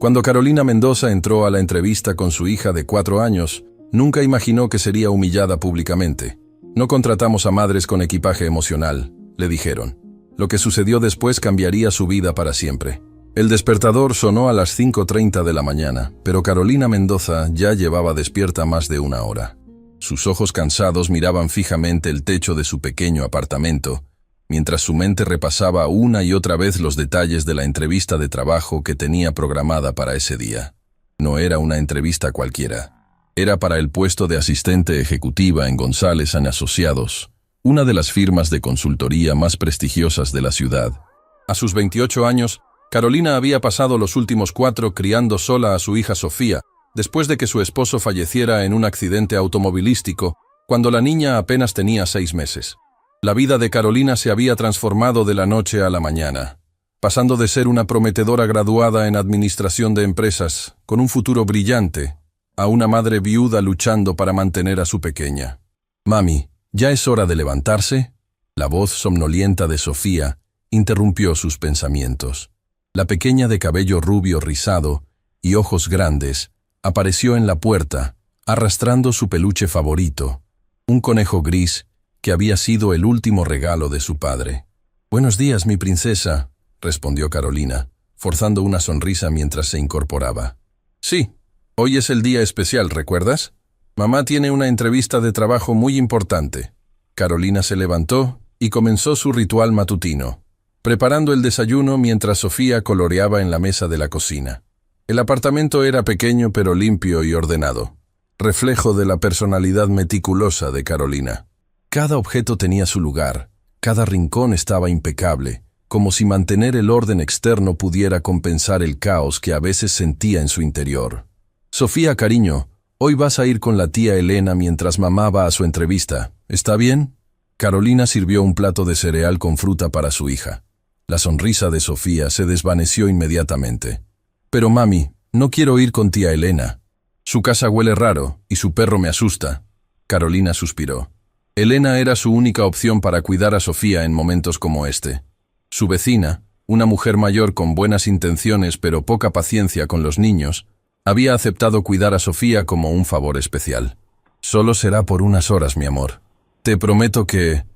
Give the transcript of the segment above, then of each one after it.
Cuando Carolina Mendoza entró a la entrevista con su hija de 4 años, nunca imaginó que sería humillada públicamente. No contratamos a madres con equipaje emocional, le dijeron. Lo que sucedió después cambiaría su vida para siempre. El despertador sonó a las 5:30 de la mañana, pero Carolina Mendoza ya llevaba despierta más de 1 hora. Sus ojos cansados miraban fijamente el techo de su pequeño apartamento, mientras su mente repasaba una y otra vez los detalles de la entrevista de trabajo que tenía programada para ese día. No era una entrevista cualquiera. Era para el puesto de asistente ejecutiva en González & Asociados, una de las firmas de consultoría más prestigiosas de la ciudad. A sus 28 años, Carolina había pasado los últimos 4 criando sola a su hija Sofía, después de que su esposo falleciera en un accidente automovilístico, cuando la niña apenas tenía 6 meses. La vida de Carolina se había transformado de la noche a la mañana, pasando de ser una prometedora graduada en administración de empresas, con un futuro brillante, a una madre viuda luchando para mantener a su pequeña. «Mami, ¿ya es hora de levantarse?». La voz somnolienta de Sofía interrumpió sus pensamientos. La pequeña de cabello rubio rizado y ojos grandes apareció en la puerta, arrastrando su peluche favorito, un conejo gris que había sido el último regalo de su padre. «Buenos días, mi princesa», respondió Carolina, forzando una sonrisa mientras se incorporaba. «Sí, hoy es el día especial, ¿recuerdas? Mamá tiene una entrevista de trabajo muy importante». Carolina se levantó y comenzó su ritual matutino, preparando el desayuno mientras Sofía coloreaba en la mesa de la cocina. El apartamento era pequeño pero limpio y ordenado, reflejo de la personalidad meticulosa de Carolina. Cada objeto tenía su lugar, cada rincón estaba impecable, como si mantener el orden externo pudiera compensar el caos que a veces sentía en su interior. «Sofía, cariño, hoy vas a ir con la tía Elena mientras mamá va a su entrevista, ¿está bien?». Carolina sirvió un plato de cereal con fruta para su hija. La sonrisa de Sofía se desvaneció inmediatamente. «Pero mami, no quiero ir con tía Elena. Su casa huele raro y su perro me asusta». Carolina suspiró. Elena era su única opción para cuidar a Sofía en momentos como este. Su vecina, una mujer mayor con buenas intenciones pero poca paciencia con los niños, había aceptado cuidar a Sofía como un favor especial. «Solo será por unas horas, mi amor. Te prometo que...».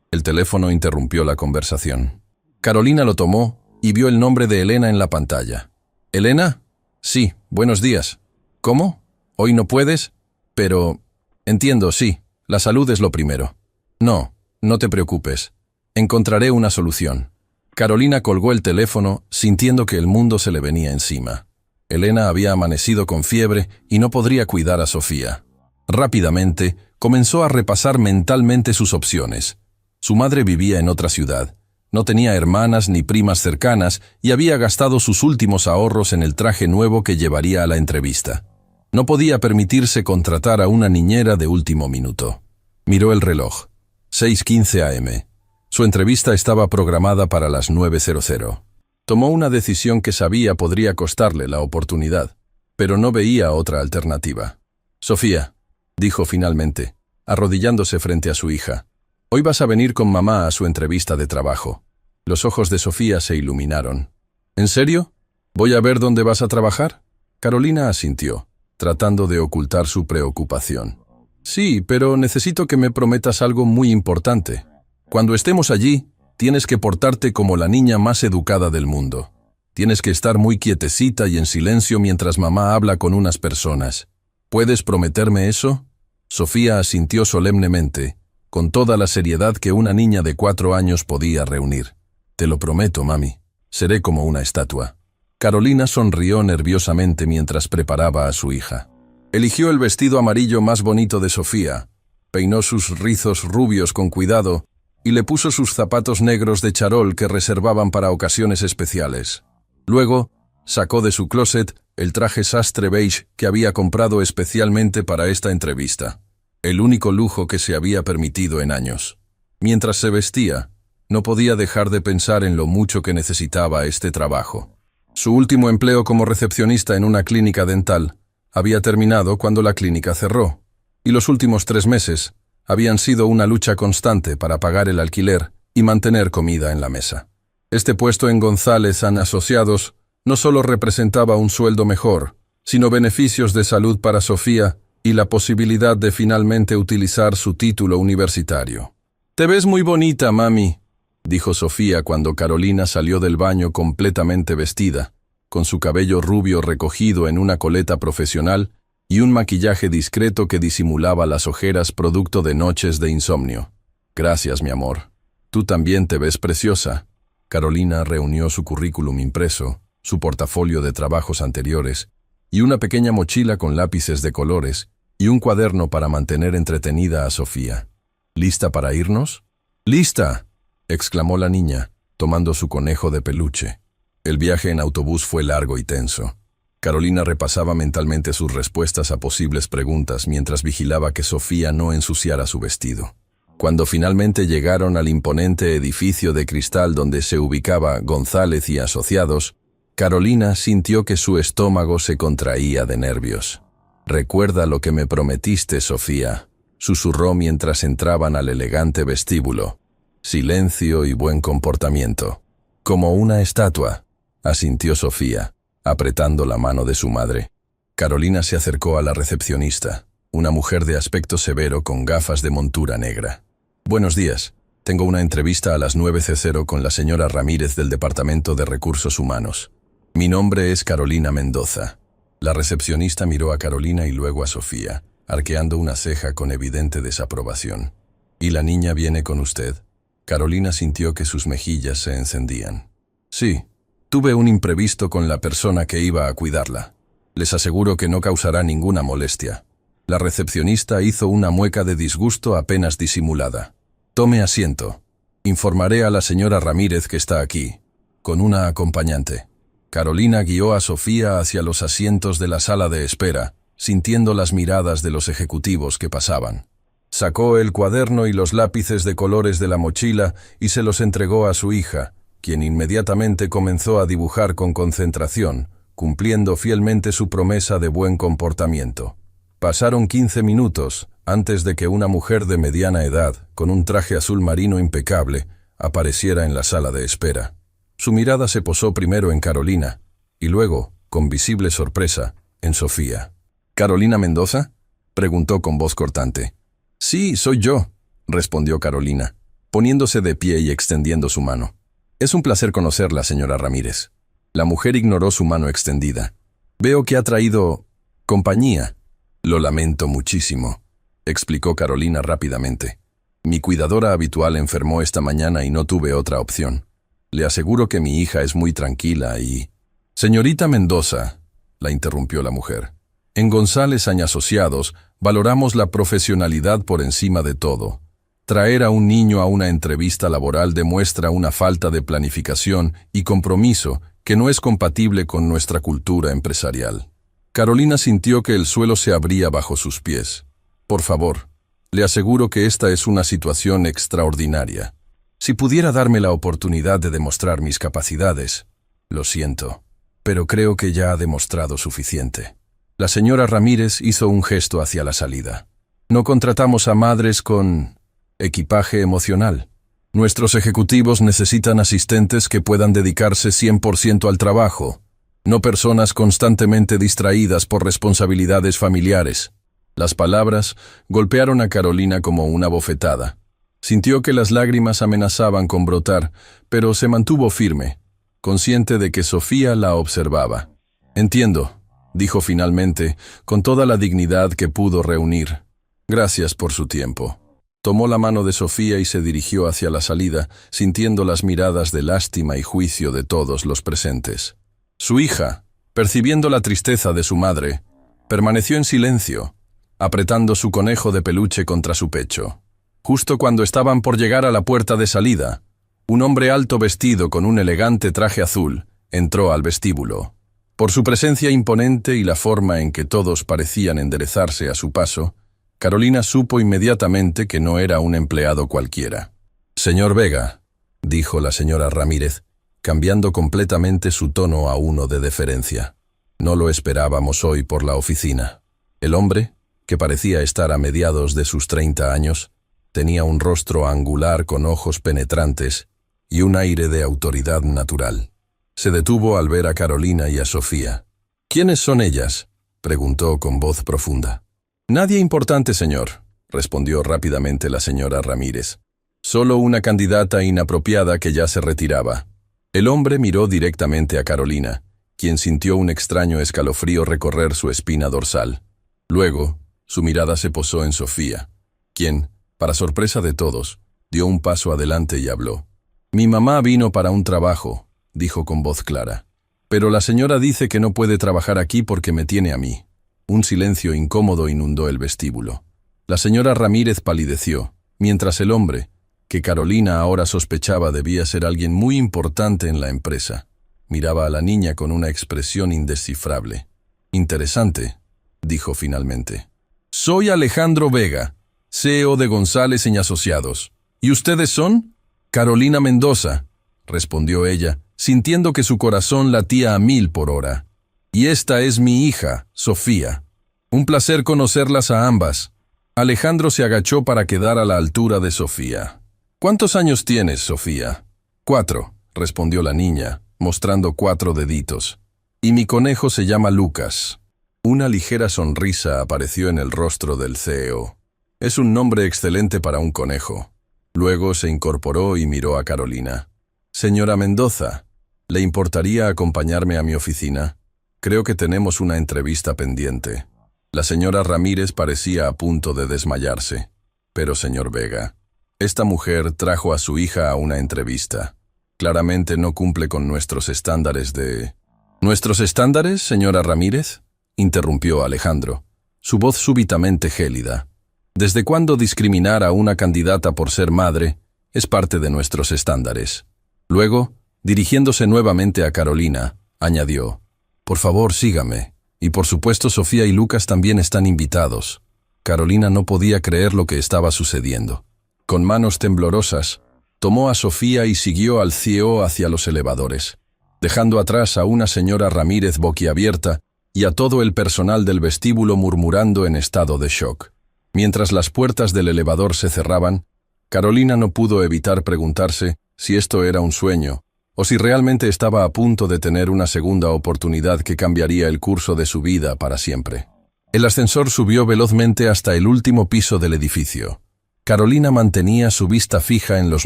El teléfono interrumpió la conversación. Carolina lo tomó y vio el nombre de Elena en la pantalla. «¿Elena? Sí, buenos días. ¿Cómo? ¿Hoy no puedes? Pero... entiendo, sí, la salud es lo primero. No, no te preocupes. Encontraré una solución». Carolina colgó el teléfono, sintiendo que el mundo se le venía encima. Elena había amanecido con fiebre y no podría cuidar a Sofía. Rápidamente, comenzó a repasar mentalmente sus opciones. Su madre vivía en otra ciudad. No tenía hermanas ni primas cercanas y había gastado sus últimos ahorros en el traje nuevo que llevaría a la entrevista. No podía permitirse contratar a una niñera de último minuto. Miró el reloj. 6:15 a.m. Su entrevista estaba programada para las 9:00. Tomó una decisión que sabía podría costarle la oportunidad, pero no veía otra alternativa. «Sofía», dijo finalmente, arrodillándose frente a su hija, «hoy vas a venir con mamá a su entrevista de trabajo». Los ojos de Sofía se iluminaron. «¿En serio? ¿Voy a ver dónde vas a trabajar?». Carolina asintió, tratando de ocultar su preocupación. «Sí, pero necesito que me prometas algo muy importante. Cuando estemos allí, tienes que portarte como la niña más educada del mundo. Tienes que estar muy quietecita y en silencio mientras mamá habla con unas personas. ¿Puedes prometerme eso?». Sofía asintió solemnemente, con toda la seriedad que una niña de 4 años podía reunir. «Te lo prometo, mami. Seré como una estatua». Carolina sonrió nerviosamente mientras preparaba a su hija. Eligió el vestido amarillo más bonito de Sofía, peinó sus rizos rubios con cuidado y le puso sus zapatos negros de charol que reservaban para ocasiones especiales. Luego, sacó de su closet el traje sastre beige que había comprado especialmente para esta entrevista, el único lujo que se había permitido en años. Mientras se vestía, no podía dejar de pensar en lo mucho que necesitaba este trabajo. Su último empleo como recepcionista en una clínica dental había terminado cuando la clínica cerró, y los últimos 3 meses habían sido una lucha constante para pagar el alquiler y mantener comida en la mesa. Este puesto en González & Asociados no solo representaba un sueldo mejor, sino beneficios de salud para Sofía y la posibilidad de finalmente utilizar su título universitario. «Te ves muy bonita, mami», dijo Sofía cuando Carolina salió del baño completamente vestida, con su cabello rubio recogido en una coleta profesional y un maquillaje discreto que disimulaba las ojeras producto de noches de insomnio. «Gracias, mi amor. Tú también te ves preciosa». Carolina reunió su currículum impreso, su portafolio de trabajos anteriores y una pequeña mochila con lápices de colores y un cuaderno para mantener entretenida a Sofía. «¿Lista para irnos?» «¡Lista!», exclamó la niña, tomando su conejo de peluche. El viaje en autobús fue largo y tenso. Carolina repasaba mentalmente sus respuestas a posibles preguntas mientras vigilaba que Sofía no ensuciara su vestido. Cuando finalmente llegaron al imponente edificio de cristal donde se ubicaba González y Asociados, Carolina sintió que su estómago se contraía de nervios. «Recuerda lo que me prometiste, Sofía», susurró mientras entraban al elegante vestíbulo. «Silencio y buen comportamiento». «Como una estatua», asintió Sofía, apretando la mano de su madre. Carolina se acercó a la recepcionista, una mujer de aspecto severo con gafas de montura negra. «Buenos días. Tengo una entrevista a las 9:00 con la señora Ramírez del Departamento de Recursos Humanos. Mi nombre es Carolina Mendoza». La recepcionista miró a Carolina y luego a Sofía, arqueando una ceja con evidente desaprobación. «¿Y la niña viene con usted?» Carolina sintió que sus mejillas se encendían. «Sí, tuve un imprevisto con la persona que iba a cuidarla. Les aseguro que no causará ninguna molestia». La recepcionista hizo una mueca de disgusto apenas disimulada. «Tome asiento. Informaré a la señora Ramírez que está aquí, con una acompañante». Carolina guió a Sofía hacia los asientos de la sala de espera, sintiendo las miradas de los ejecutivos que pasaban. Sacó el cuaderno y los lápices de colores de la mochila y se los entregó a su hija, quien inmediatamente comenzó a dibujar con concentración, cumpliendo fielmente su promesa de buen comportamiento. Pasaron 15 minutos antes de que una mujer de mediana edad, con un traje azul marino impecable, apareciera en la sala de espera. Su mirada se posó primero en Carolina y luego, con visible sorpresa, en Sofía. «¿Carolina Mendoza?», preguntó con voz cortante. «Sí, soy yo», respondió Carolina, poniéndose de pie y extendiendo su mano. «Es un placer conocerla, señora Ramírez». La mujer ignoró su mano extendida. «Veo que ha traído compañía». «Lo lamento muchísimo», explicó Carolina rápidamente. «Mi cuidadora habitual enfermó esta mañana y no tuve otra opción. Le aseguro que mi hija es muy tranquila y...» «Señorita Mendoza», la interrumpió la mujer, «en González & Asociados valoramos la profesionalidad por encima de todo. Traer a un niño a una entrevista laboral demuestra una falta de planificación y compromiso que no es compatible con nuestra cultura empresarial». Carolina sintió que el suelo se abría bajo sus pies. «Por favor, le aseguro que esta es una situación extraordinaria. Si pudiera darme la oportunidad de demostrar mis capacidades, lo siento, pero creo que ya ha demostrado suficiente». La señora Ramírez hizo un gesto hacia la salida. «No contratamos a madres con equipaje emocional. Nuestros ejecutivos necesitan asistentes que puedan dedicarse 100% al trabajo, no personas constantemente distraídas por responsabilidades familiares». Las palabras golpearon a Carolina como una bofetada. Sintió que las lágrimas amenazaban con brotar, pero se mantuvo firme, consciente de que Sofía la observaba. «Entiendo», dijo finalmente, con toda la dignidad que pudo reunir. «Gracias por su tiempo». Tomó la mano de Sofía y se dirigió hacia la salida, sintiendo las miradas de lástima y juicio de todos los presentes. Su hija, percibiendo la tristeza de su madre, permaneció en silencio, apretando su conejo de peluche contra su pecho. Justo cuando estaban por llegar a la puerta de salida, un hombre alto vestido con un elegante traje azul entró al vestíbulo. Por su presencia imponente y la forma en que todos parecían enderezarse a su paso, Carolina supo inmediatamente que no era un empleado cualquiera. «Señor Vega», dijo la señora Ramírez, cambiando completamente su tono a uno de deferencia. «No lo esperábamos hoy por la oficina». El hombre, que parecía estar a mediados de sus 30 años, tenía un rostro angular con ojos penetrantes y un aire de autoridad natural. Se detuvo al ver a Carolina y a Sofía. ¿Quiénes son ellas?, preguntó con voz profunda. Nadie importante, señor, respondió rápidamente la señora Ramírez. Solo una candidata inapropiada que ya se retiraba. El hombre miró directamente a Carolina, quien sintió un extraño escalofrío recorrer su espina dorsal. Luego, su mirada se posó en Sofía, quien, para sorpresa de todos, dio un paso adelante y habló. Mi mamá vino para un trabajo, dijo con voz clara. Pero la señora dice que no puede trabajar aquí porque me tiene a mí. Un silencio incómodo inundó el vestíbulo. La señora Ramírez palideció, mientras el hombre, que Carolina ahora sospechaba debía ser alguien muy importante en la empresa, miraba a la niña con una expresión indescifrable. Interesante, dijo finalmente. Soy Alejandro Vega, CEO de González y Asociados. ¿Y ustedes son? Carolina Mendoza, respondió ella, sintiendo que su corazón latía a 1000 por hora. Y esta es mi hija, Sofía. Un placer conocerlas a ambas. Alejandro se agachó para quedar a la altura de Sofía. ¿Cuántos años tienes, Sofía? 4, respondió la niña, mostrando 4 deditos. Y mi conejo se llama Lucas. Una ligera sonrisa apareció en el rostro del CEO. Es un nombre excelente para un conejo. Luego se incorporó y miró a Carolina. Señora Mendoza, ¿le importaría acompañarme a mi oficina? Creo que tenemos una entrevista pendiente. La señora Ramírez parecía a punto de desmayarse. Pero, señor Vega, esta mujer trajo a su hija a una entrevista. Claramente no cumple con nuestros estándares de... ¿Nuestros estándares, señora Ramírez?, interrumpió Alejandro, su voz súbitamente gélida. ¿Desde cuándo discriminar a una candidata por ser madre es parte de nuestros estándares? Luego, dirigiéndose nuevamente a Carolina, añadió, por favor, sígame. Y por supuesto Sofía y Lucas también están invitados. Carolina no podía creer lo que estaba sucediendo. Con manos temblorosas, tomó a Sofía y siguió al CEO hacia los elevadores, dejando atrás a una señora Ramírez boquiabierta y a todo el personal del vestíbulo murmurando en estado de shock. Mientras las puertas del elevador se cerraban, Carolina no pudo evitar preguntarse si esto era un sueño, o si realmente estaba a punto de tener una segunda oportunidad que cambiaría el curso de su vida para siempre. El ascensor subió velozmente hasta el último piso del edificio. Carolina mantenía su vista fija en los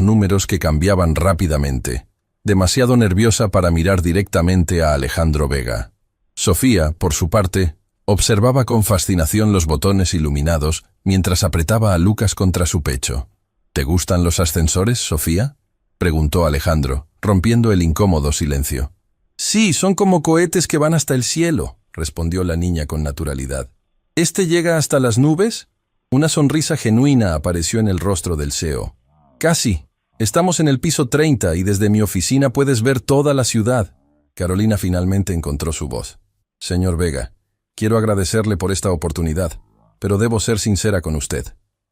números que cambiaban rápidamente, demasiado nerviosa para mirar directamente a Alejandro Vega. Sofía, por su parte, observaba con fascinación los botones iluminados mientras apretaba a Lucas contra su pecho. ¿Te gustan los ascensores, Sofía?, preguntó Alejandro, rompiendo el incómodo silencio. Sí, son como cohetes que van hasta el cielo, respondió la niña con naturalidad. ¿Este llega hasta las nubes? Una sonrisa genuina apareció en el rostro del CEO. Casi. Estamos en el piso 30 y desde mi oficina puedes ver toda la ciudad. Carolina finalmente encontró su voz. Señor Vega, quiero agradecerle por esta oportunidad, pero debo ser sincera con usted.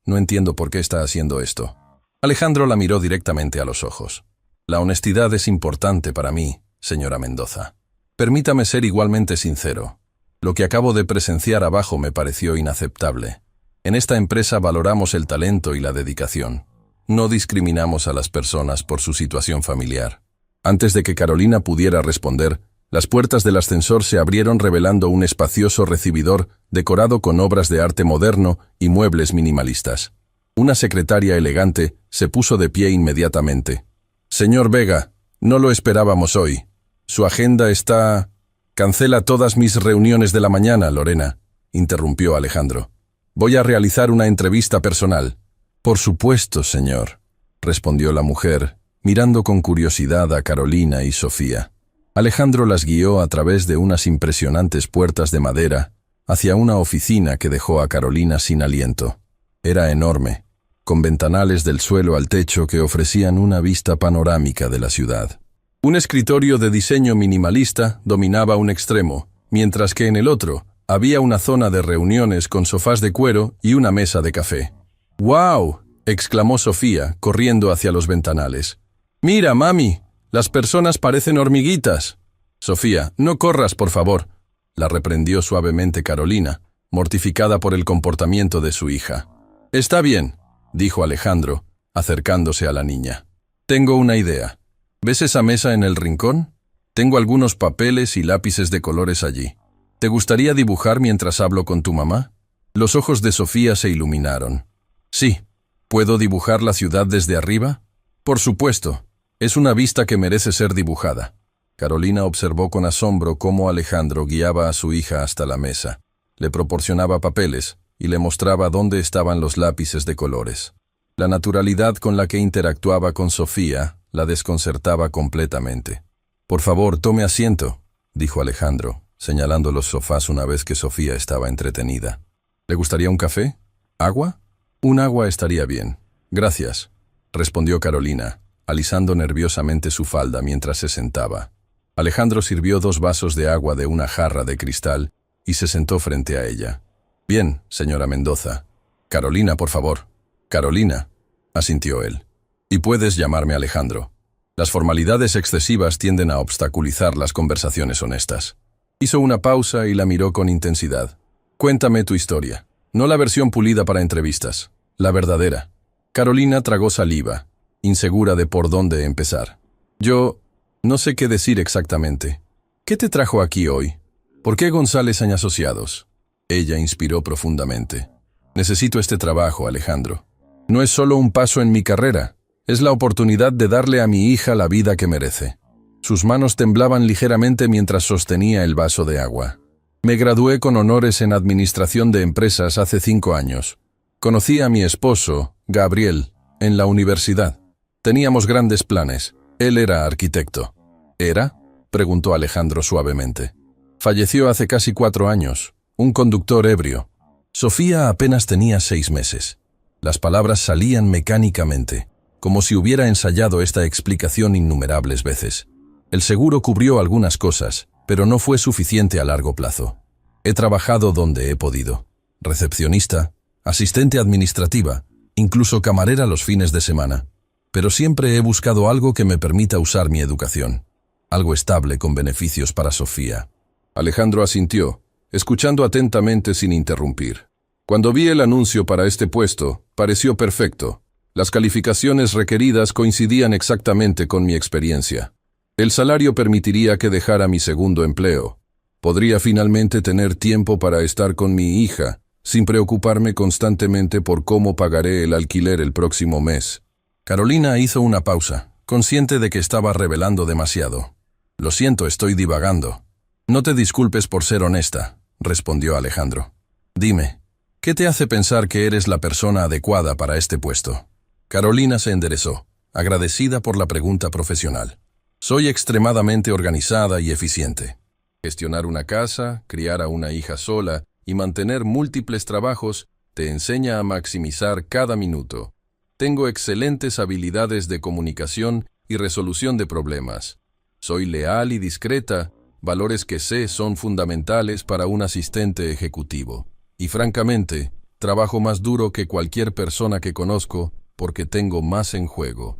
No entiendo por qué está haciendo esto. Alejandro la miró directamente a los ojos. La honestidad es importante para mí, señora Mendoza. Permítame ser igualmente sincero. Lo que acabo de presenciar abajo me pareció inaceptable. En esta empresa valoramos el talento y la dedicación. No discriminamos a las personas por su situación familiar. Antes de que Carolina pudiera responder, las puertas del ascensor se abrieron revelando un espacioso recibidor decorado con obras de arte moderno y muebles minimalistas. Una secretaria elegante se puso de pie inmediatamente. Señor Vega, no lo esperábamos hoy. Su agenda está... Cancela todas mis reuniones de la mañana, Lorena, interrumpió Alejandro. Voy a realizar una entrevista personal. Por supuesto, señor, respondió la mujer, mirando con curiosidad a Carolina y Sofía. Alejandro las guió a través de unas impresionantes puertas de madera hacia una oficina que dejó a Carolina sin aliento. Era enorme, con ventanales del suelo al techo que ofrecían una vista panorámica de la ciudad. Un escritorio de diseño minimalista dominaba un extremo, mientras que en el otro había una zona de reuniones con sofás de cuero y una mesa de café. ¡Guau!, exclamó Sofía, corriendo hacia los ventanales. ¡Mira, mami! Las personas parecen hormiguitas. Sofía, no corras, por favor, la reprendió suavemente Carolina, mortificada por el comportamiento de su hija. Está bien, dijo Alejandro, acercándose a la niña. Tengo una idea. ¿Ves esa mesa en el rincón? Tengo algunos papeles y lápices de colores allí. ¿Te gustaría dibujar mientras hablo con tu mamá? Los ojos de Sofía se iluminaron. Sí. ¿Puedo dibujar la ciudad desde arriba? Por supuesto. Es una vista que merece ser dibujada. Carolina observó con asombro cómo Alejandro guiaba a su hija hasta la mesa. Le proporcionaba papeles y le mostraba dónde estaban los lápices de colores. La naturalidad con la que interactuaba con Sofía la desconcertaba completamente. «Por favor, tome asiento», dijo Alejandro, señalando los sofás una vez que Sofía estaba entretenida. «¿Le gustaría un café? ¿Agua?» «Un agua estaría bien. Gracias», respondió Carolina, alisando nerviosamente su falda mientras se sentaba. Alejandro sirvió 2 vasos de agua de una jarra de cristal y se sentó frente a ella. «Bien, señora Mendoza». «Carolina, por favor». «Carolina», asintió él. «Y puedes llamarme Alejandro». Las formalidades excesivas tienden a obstaculizar las conversaciones honestas. Hizo una pausa y la miró con intensidad. «Cuéntame tu historia. No la versión pulida para entrevistas, la verdadera». Carolina tragó saliva, insegura de por dónde empezar. «Yo no sé qué decir exactamente. ¿Qué te trajo aquí hoy? ¿Por qué González & Asociados?» Ella inspiró profundamente. «Necesito este trabajo, Alejandro. No es solo un paso en mi carrera. Es la oportunidad de darle a mi hija la vida que merece». Sus manos temblaban ligeramente mientras sostenía el vaso de agua. «Me gradué con honores en Administración de Empresas hace 5 años. Conocí a mi esposo, Gabriel, en la universidad. Teníamos grandes planes. Él era arquitecto». «¿Era?», preguntó Alejandro suavemente. «Falleció hace casi 4 años. Un conductor ebrio». Sofía apenas tenía 6 meses. Las palabras salían mecánicamente, como si hubiera ensayado esta explicación innumerables veces. El seguro cubrió algunas cosas, pero no fue suficiente a largo plazo. «He trabajado donde he podido. Recepcionista, asistente administrativa, incluso camarera los fines de semana. Pero siempre he buscado algo que me permita usar mi educación. Algo estable con beneficios para Sofía». Alejandro asintió, escuchando atentamente sin interrumpir. «Cuando vi el anuncio para este puesto, pareció perfecto. Las calificaciones requeridas coincidían exactamente con mi experiencia. El salario permitiría que dejara mi segundo empleo. Podría finalmente tener tiempo para estar con mi hija, sin preocuparme constantemente por cómo pagaré el alquiler el próximo mes». Carolina hizo una pausa, consciente de que estaba revelando demasiado. «Lo siento, estoy divagando». «No te disculpes por ser honesta», respondió Alejandro. «Dime, ¿qué te hace pensar que eres la persona adecuada para este puesto?» Carolina se enderezó, agradecida por la pregunta profesional. «Soy extremadamente organizada y eficiente. Gestionar una casa, criar a una hija sola y mantener múltiples trabajos te enseña a maximizar cada minuto. Tengo excelentes habilidades de comunicación y resolución de problemas. Soy leal y discreta, valores que sé son fundamentales para un asistente ejecutivo. Y francamente, trabajo más duro que cualquier persona que conozco porque tengo más en juego».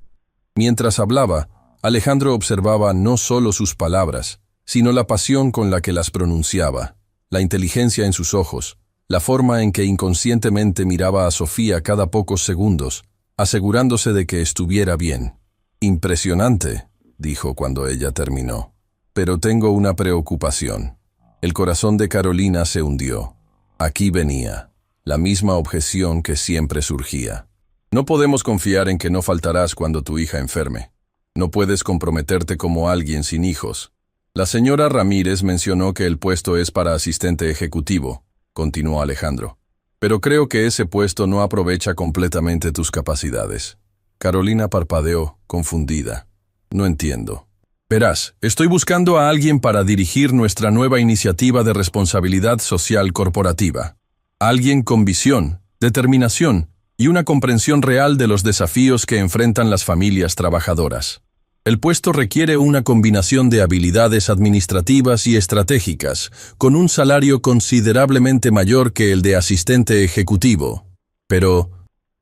Mientras hablaba, Alejandro observaba no solo sus palabras, sino la pasión con la que las pronunciaba, la inteligencia en sus ojos, la forma en que inconscientemente miraba a Sofía cada pocos segundos, asegurándose de que estuviera bien. «Impresionante», dijo cuando ella terminó. «Pero tengo una preocupación». El corazón de Carolina se hundió. Aquí venía, la misma objeción que siempre surgía. «No podemos confiar en que no faltarás cuando tu hija enferme. No puedes comprometerte como alguien sin hijos. La señora Ramírez mencionó que el puesto es para asistente ejecutivo», continuó Alejandro. «Pero creo que ese puesto no aprovecha completamente tus capacidades». Carolina parpadeó, confundida. «No entiendo». «Verás, estoy buscando a alguien para dirigir nuestra nueva iniciativa de responsabilidad social corporativa. Alguien con visión, determinación y una comprensión real de los desafíos que enfrentan las familias trabajadoras. El puesto requiere una combinación de habilidades administrativas y estratégicas, con un salario considerablemente mayor que el de asistente ejecutivo. Pero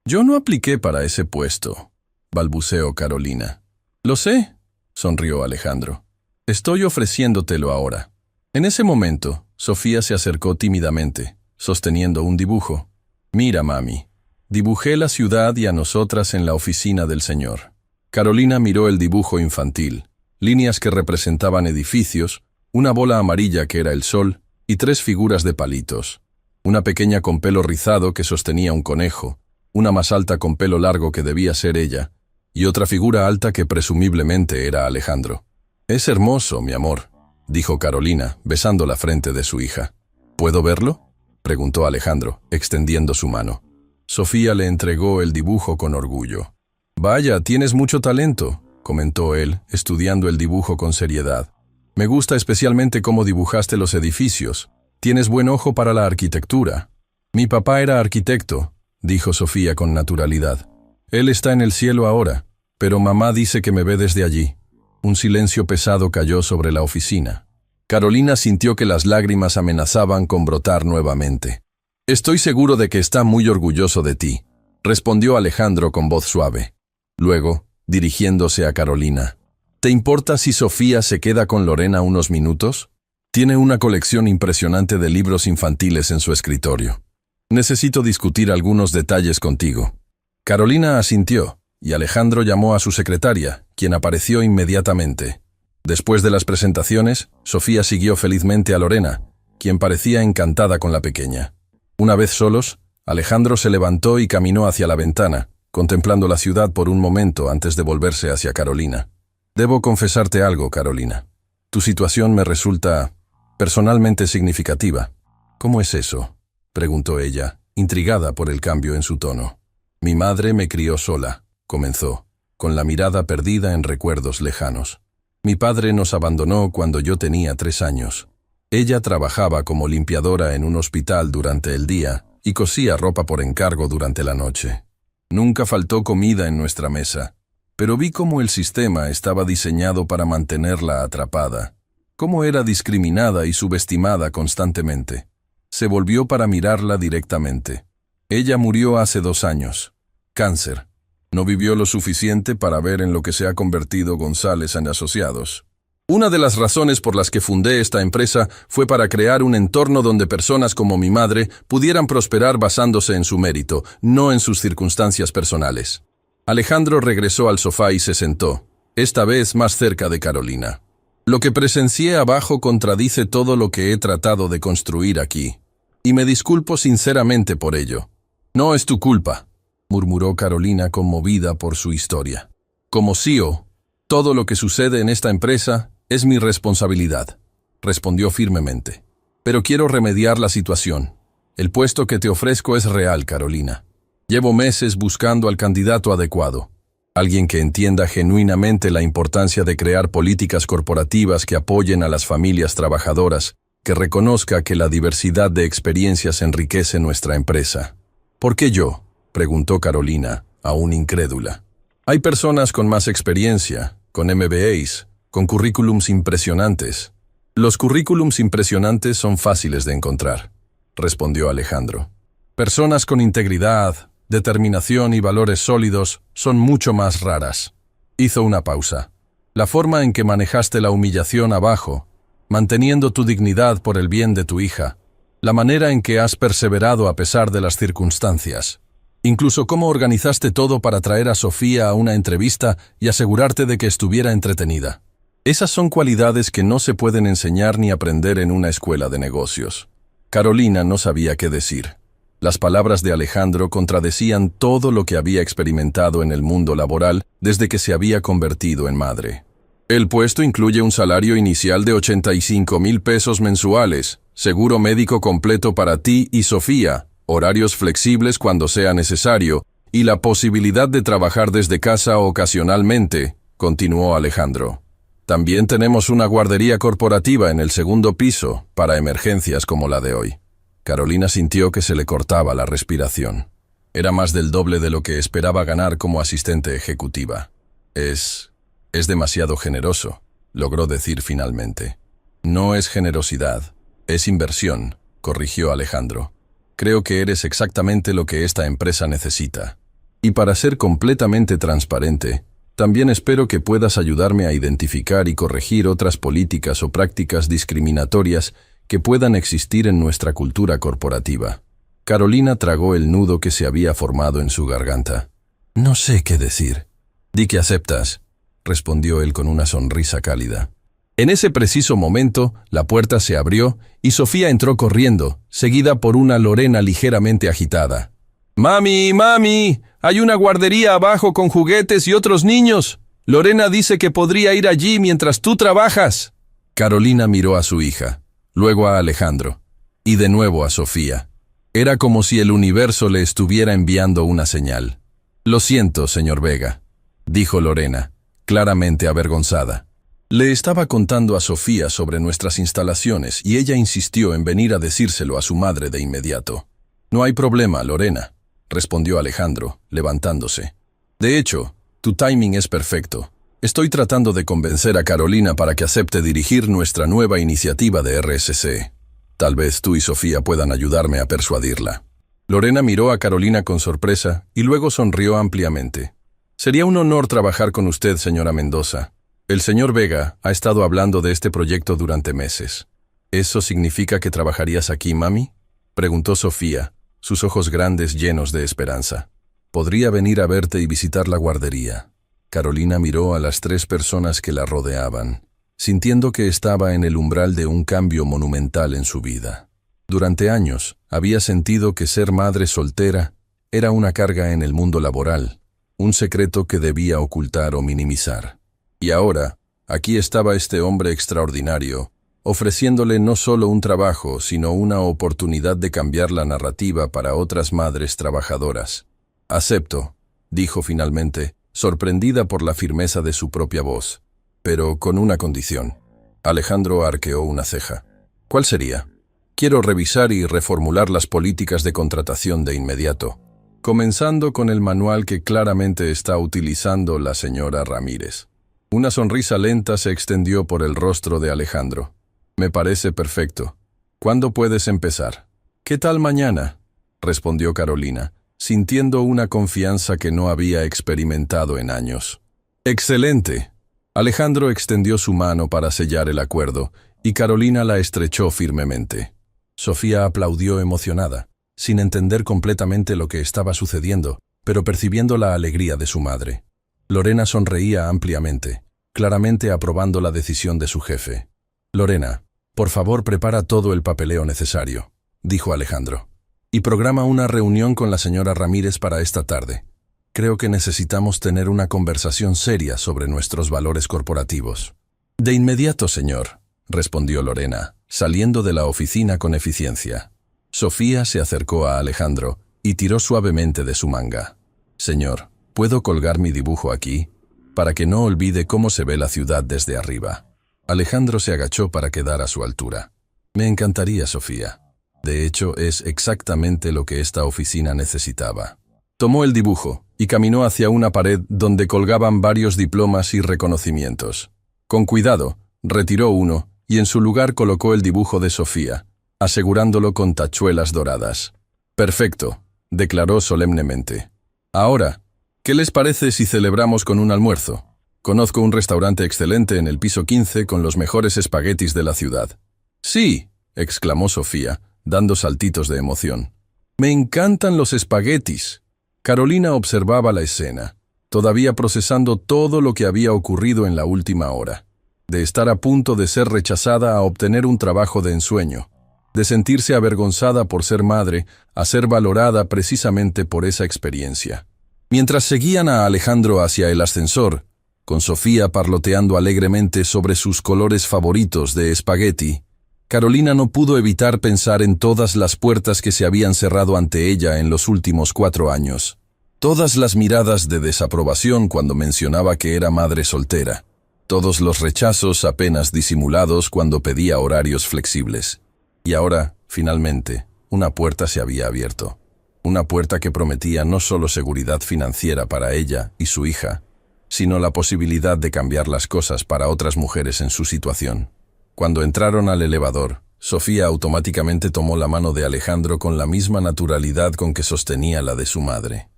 yo no apliqué para ese puesto», balbuceó Carolina. «Lo sé», sonrió Alejandro. «Estoy ofreciéndotelo ahora». En ese momento, Sofía se acercó tímidamente, sosteniendo un dibujo. «Mira, mami. Dibujé la ciudad y a nosotras en la oficina del señor». Carolina miró el dibujo infantil. líneas que representaban edificios, una bola amarilla que era el sol y 3 figuras de palitos. Una pequeña con pelo rizado que sostenía un conejo, una más alta con pelo largo que debía ser ella, y otra figura alta que presumiblemente era Alejandro. «Es hermoso, mi amor», dijo Carolina, besando la frente de su hija. «¿Puedo verlo?», preguntó Alejandro, extendiendo su mano. Sofía le entregó el dibujo con orgullo. «Vaya, tienes mucho talento», comentó él, estudiando el dibujo con seriedad. «Me gusta especialmente cómo dibujaste los edificios. Tienes buen ojo para la arquitectura». «Mi papá era arquitecto», dijo Sofía con naturalidad. «Él está en el cielo ahora, pero mamá dice que me ve desde allí». Un silencio pesado cayó sobre la oficina. Carolina sintió que las lágrimas amenazaban con brotar nuevamente. «Estoy seguro de que está muy orgulloso de ti», respondió Alejandro con voz suave. Luego, dirigiéndose a Carolina, «¿Te importa si Sofía se queda con Lorena unos minutos? Tiene una colección impresionante de libros infantiles en su escritorio. Necesito discutir algunos detalles contigo». Carolina asintió, y Alejandro llamó a su secretaria, quien apareció inmediatamente. Después de las presentaciones, Sofía siguió felizmente a Lorena, quien parecía encantada con la pequeña. Una vez solos, Alejandro se levantó y caminó hacia la ventana, contemplando la ciudad por un momento antes de volverse hacia Carolina. «Debo confesarte algo, Carolina. Tu situación me resulta personalmente significativa». «¿Cómo es eso?», preguntó ella, intrigada por el cambio en su tono. «Mi madre me crió sola», comenzó, con la mirada perdida en recuerdos lejanos. «Mi padre nos abandonó cuando yo tenía 3 años. Ella trabajaba como limpiadora en un hospital durante el día y cosía ropa por encargo durante la noche. Nunca faltó comida en nuestra mesa, pero vi cómo el sistema estaba diseñado para mantenerla atrapada, cómo era discriminada y subestimada constantemente. Se volvió para mirarla directamente. Ella murió hace 2 años. Cáncer. No vivió lo suficiente para ver en lo que se ha convertido González & Asociados. Una de las razones por las que fundé esta empresa fue para crear un entorno donde personas como mi madre pudieran prosperar basándose en su mérito, no en sus circunstancias personales». Alejandro regresó al sofá y se sentó, esta vez más cerca de Carolina. «Lo que presencié abajo contradice todo lo que he tratado de construir aquí, y me disculpo sinceramente por ello». «No es tu culpa», murmuró Carolina conmovida por su historia. «Como CEO, todo lo que sucede en esta empresa es mi responsabilidad», respondió firmemente. «Pero quiero remediar la situación. El puesto que te ofrezco es real, Carolina. Llevo meses buscando al candidato adecuado, alguien que entienda genuinamente la importancia de crear políticas corporativas que apoyen a las familias trabajadoras, que reconozca que la diversidad de experiencias enriquece nuestra empresa». «¿Por qué yo?», preguntó Carolina, aún incrédula. «Hay personas con más experiencia, con MBAs, con currículums impresionantes». «Los currículums impresionantes son fáciles de encontrar», respondió Alejandro. «Personas con integridad, determinación y valores sólidos son mucho más raras». Hizo una pausa. «La forma en que manejaste la humillación abajo, manteniendo tu dignidad por el bien de tu hija, la manera en que has perseverado a pesar de las circunstancias, incluso cómo organizaste todo para traer a Sofía a una entrevista y asegurarte de que estuviera entretenida. Esas son cualidades que no se pueden enseñar ni aprender en una escuela de negocios». Carolina no sabía qué decir. Las palabras de Alejandro contradecían todo lo que había experimentado en el mundo laboral desde que se había convertido en madre. «El puesto incluye un salario inicial de 85,000 pesos mensuales, seguro médico completo para ti y Sofía, horarios flexibles cuando sea necesario, y la posibilidad de trabajar desde casa ocasionalmente», continuó Alejandro. «También tenemos una guardería corporativa en el 2º piso, para emergencias como la de hoy». Carolina sintió que se le cortaba la respiración. Era más del doble de lo que esperaba ganar como asistente ejecutiva. Es demasiado generoso», logró decir finalmente. «No es generosidad, es inversión», corrigió Alejandro. «Creo que eres exactamente lo que esta empresa necesita. Y para ser completamente transparente, también espero que puedas ayudarme a identificar y corregir otras políticas o prácticas discriminatorias que puedan existir en nuestra cultura corporativa». Carolina tragó el nudo que se había formado en su garganta. «No sé qué decir». «Di que aceptas». respondió él con una sonrisa cálida. En ese preciso momento, la puerta se abrió y Sofía entró corriendo, seguida por una Lorena ligeramente agitada. «¡Mami, mami! Hay una guardería abajo con juguetes y otros niños. Lorena dice que podría ir allí mientras tú trabajas». Carolina miró a su hija, luego a Alejandro, y de nuevo a Sofía. Era como si el universo le estuviera enviando una señal. «Lo siento, señor Vega», dijo Lorena, claramente avergonzada. Le estaba contando a Sofía sobre nuestras instalaciones y ella insistió en venir a decírselo a su madre de inmediato. «No hay problema, Lorena», respondió Alejandro, levantándose. «De hecho, tu timing es perfecto. Estoy tratando de convencer a Carolina para que acepte dirigir nuestra nueva iniciativa de RSC. Tal vez tú y Sofía puedan ayudarme a persuadirla». Lorena miró a Carolina con sorpresa y luego sonrió ampliamente. «Sería un honor trabajar con usted, señora Mendoza. El señor Vega ha estado hablando de este proyecto durante meses». «¿Eso significa que trabajarías aquí, mami?», preguntó Sofía, sus ojos grandes llenos de esperanza. «Podría venir a verte y visitar la guardería». Carolina miró a las 3 personas que la rodeaban, sintiendo que estaba en el umbral de un cambio monumental en su vida. Durante años, había sentido que ser madre soltera era una carga en el mundo laboral, un secreto que debía ocultar o minimizar. Y ahora, aquí estaba este hombre extraordinario, ofreciéndole no solo un trabajo, sino una oportunidad de cambiar la narrativa para otras madres trabajadoras. «Acepto», dijo finalmente, sorprendida por la firmeza de su propia voz, «pero con una condición». Alejandro arqueó una ceja. «¿Cuál sería?» «Quiero revisar y reformular las políticas de contratación de inmediato, comenzando con el manual que claramente está utilizando la señora Ramírez». Una sonrisa lenta se extendió por el rostro de Alejandro. «Me parece perfecto. ¿Cuándo puedes empezar?» «¿Qué tal mañana?», respondió Carolina, sintiendo una confianza que no había experimentado en años. «Excelente». Alejandro extendió su mano para sellar el acuerdo, y Carolina la estrechó firmemente. Sofía aplaudió emocionada, sin entender completamente lo que estaba sucediendo, pero percibiendo la alegría de su madre. Lorena sonreía ampliamente, claramente aprobando la decisión de su jefe. «Lorena, por favor prepara todo el papeleo necesario», dijo Alejandro, «y programa una reunión con la señora Ramírez para esta tarde. Creo que necesitamos tener una conversación seria sobre nuestros valores corporativos». «De inmediato, señor», respondió Lorena, saliendo de la oficina con eficiencia. Sofía se acercó a Alejandro y tiró suavemente de su manga. «Señor, ¿puedo colgar mi dibujo aquí? Para que no olvide cómo se ve la ciudad desde arriba». Alejandro se agachó para quedar a su altura. «Me encantaría, Sofía. De hecho, es exactamente lo que esta oficina necesitaba». Tomó el dibujo y caminó hacia una pared donde colgaban varios diplomas y reconocimientos. Con cuidado, retiró uno y en su lugar colocó el dibujo de Sofía, asegurándolo con tachuelas doradas. «Perfecto», declaró solemnemente. «Ahora, ¿qué les parece si celebramos con un almuerzo? Conozco un restaurante excelente en el piso 15 con los mejores espaguetis de la ciudad». «Sí», exclamó Sofía, dando saltitos de emoción. «Me encantan los espaguetis». Carolina observaba la escena, todavía procesando todo lo que había ocurrido en la última hora. De estar a punto de ser rechazada a obtener un trabajo de ensueño, de sentirse avergonzada por ser madre, a ser valorada precisamente por esa experiencia. Mientras seguían a Alejandro hacia el ascensor, con Sofía parloteando alegremente sobre sus colores favoritos de espagueti, Carolina no pudo evitar pensar en todas las puertas que se habían cerrado ante ella en los últimos 4 años. Todas las miradas de desaprobación cuando mencionaba que era madre soltera. Todos los rechazos apenas disimulados cuando pedía horarios flexibles. Y ahora, finalmente, una puerta se había abierto. Una puerta que prometía no solo seguridad financiera para ella y su hija, sino la posibilidad de cambiar las cosas para otras mujeres en su situación. Cuando entraron al elevador, Sofía automáticamente tomó la mano de Alejandro con la misma naturalidad con que sostenía la de su madre.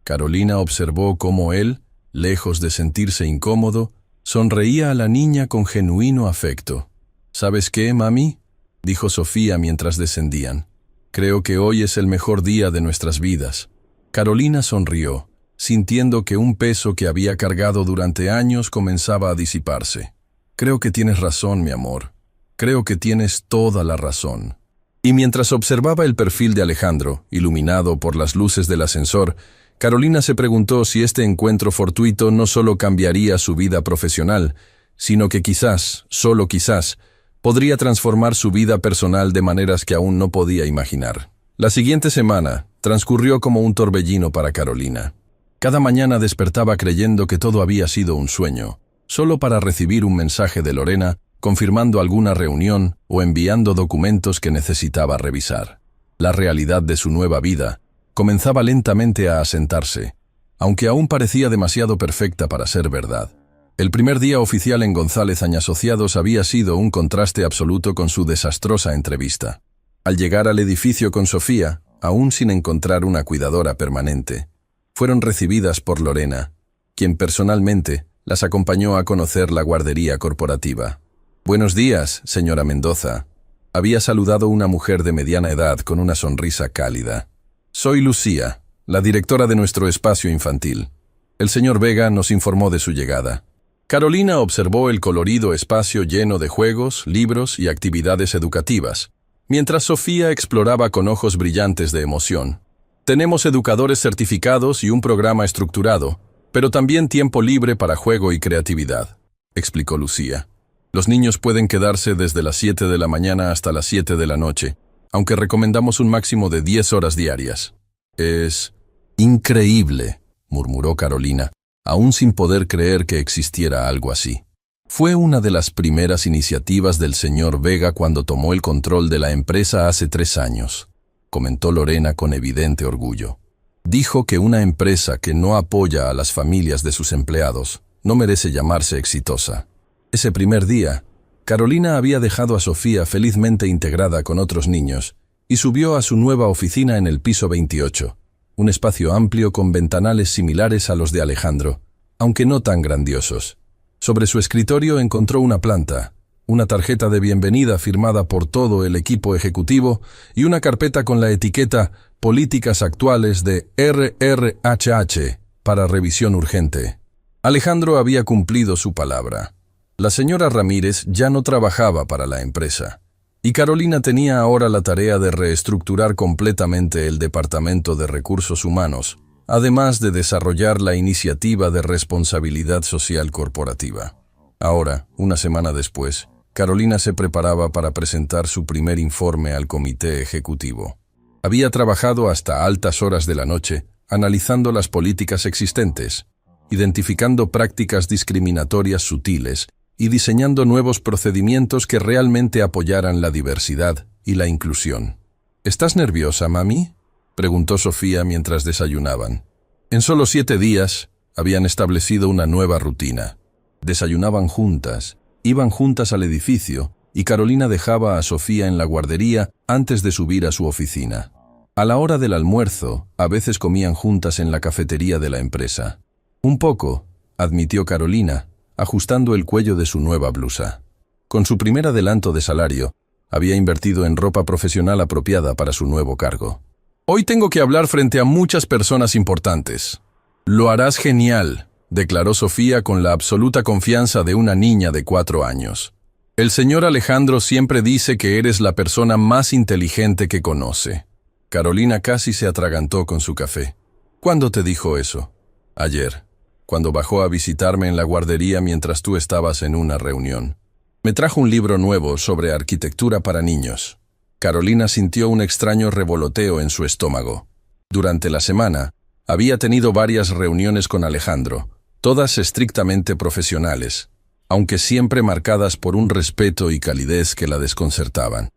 Carolina observó cómo él, lejos de sentirse incómodo, sonreía a la niña con genuino afecto. «¿Sabes qué, mami?», dijo Sofía mientras descendían. «Creo que hoy es el mejor día de nuestras vidas». Carolina sonrió, sintiendo que un peso que había cargado durante años comenzaba a disiparse. Creo que tienes razón, mi amor. Creo que tienes toda la razón. Y mientras observaba el perfil de Alejandro, iluminado por las luces del ascensor, Carolina se preguntó si este encuentro fortuito no solo cambiaría su vida profesional, sino que quizás, solo quizás, podría transformar su vida personal de maneras que aún no podía imaginar. La siguiente semana transcurrió como un torbellino para Carolina. Cada mañana despertaba creyendo que todo había sido un sueño, solo para recibir un mensaje de Lorena confirmando alguna reunión o enviando documentos que necesitaba revisar. La realidad de su nueva vida comenzaba lentamente a asentarse, aunque aún parecía demasiado perfecta para ser verdad. El primer día oficial en González Asociados había sido un contraste absoluto con su desastrosa entrevista. Al llegar al edificio con Sofía, aún sin encontrar una cuidadora permanente, fueron recibidas por Lorena, quien personalmente las acompañó a conocer la guardería corporativa. «Buenos días, señora Mendoza», había saludado una mujer de mediana edad con una sonrisa cálida. «Soy Lucía, la directora de nuestro espacio infantil. El señor Vega nos informó de su llegada». Carolina observó el colorido espacio lleno de juegos, libros y actividades educativas, mientras Sofía exploraba con ojos brillantes de emoción. «Tenemos educadores certificados y un programa estructurado, pero también tiempo libre para juego y creatividad», explicó Lucía. «Los niños pueden quedarse desde las 7 de la mañana hasta las 7 de la noche, aunque recomendamos un máximo de 10 horas diarias». «Es increíble», murmuró Carolina, aún sin poder creer que existiera algo así. Fue una de las primeras iniciativas del señor Vega cuando tomó el control de la empresa hace 3 años, comentó Lorena con evidente orgullo. Dijo que una empresa que no apoya a las familias de sus empleados no merece llamarse exitosa. Ese primer día, Carolina había dejado a Sofía felizmente integrada con otros niños y subió a su nueva oficina en el piso 28, un espacio amplio con ventanales similares a los de Alejandro, aunque no tan grandiosos. Sobre su escritorio encontró una planta, una tarjeta de bienvenida firmada por todo el equipo ejecutivo y una carpeta con la etiqueta «Políticas actuales de RRHH» para revisión urgente. Alejandro había cumplido su palabra. La señora Ramírez ya no trabajaba para la empresa, y Carolina tenía ahora la tarea de reestructurar completamente el Departamento de Recursos Humanos, además de desarrollar la iniciativa de responsabilidad social corporativa. Ahora, una semana después, Carolina se preparaba para presentar su primer informe al comité ejecutivo. Había trabajado hasta altas horas de la noche, analizando las políticas existentes, identificando prácticas discriminatorias sutiles y diseñando nuevos procedimientos que realmente apoyaran la diversidad y la inclusión. «¿Estás nerviosa, mami?», preguntó Sofía mientras desayunaban. En solo 7 días habían establecido una nueva rutina. Desayunaban juntas, iban juntas al edificio y Carolina dejaba a Sofía en la guardería antes de subir a su oficina. A la hora del almuerzo, a veces comían juntas en la cafetería de la empresa. «Un poco», admitió Carolina, ajustando el cuello de su nueva blusa. Con su primer adelanto de salario, había invertido en ropa profesional apropiada para su nuevo cargo. «Hoy tengo que hablar frente a muchas personas importantes». «Lo harás genial», declaró Sofía con la absoluta confianza de una niña de 4 años. «El señor Alejandro siempre dice que eres la persona más inteligente que conoce». Carolina casi se atragantó con su café. «¿Cuándo te dijo eso?» «Ayer, cuando bajó a visitarme en la guardería mientras tú estabas en una reunión. Me trajo un libro nuevo sobre arquitectura para niños». Carolina sintió un extraño revoloteo en su estómago. Durante la semana, había tenido varias reuniones con Alejandro, todas estrictamente profesionales, aunque siempre marcadas por un respeto y calidez que la desconcertaban.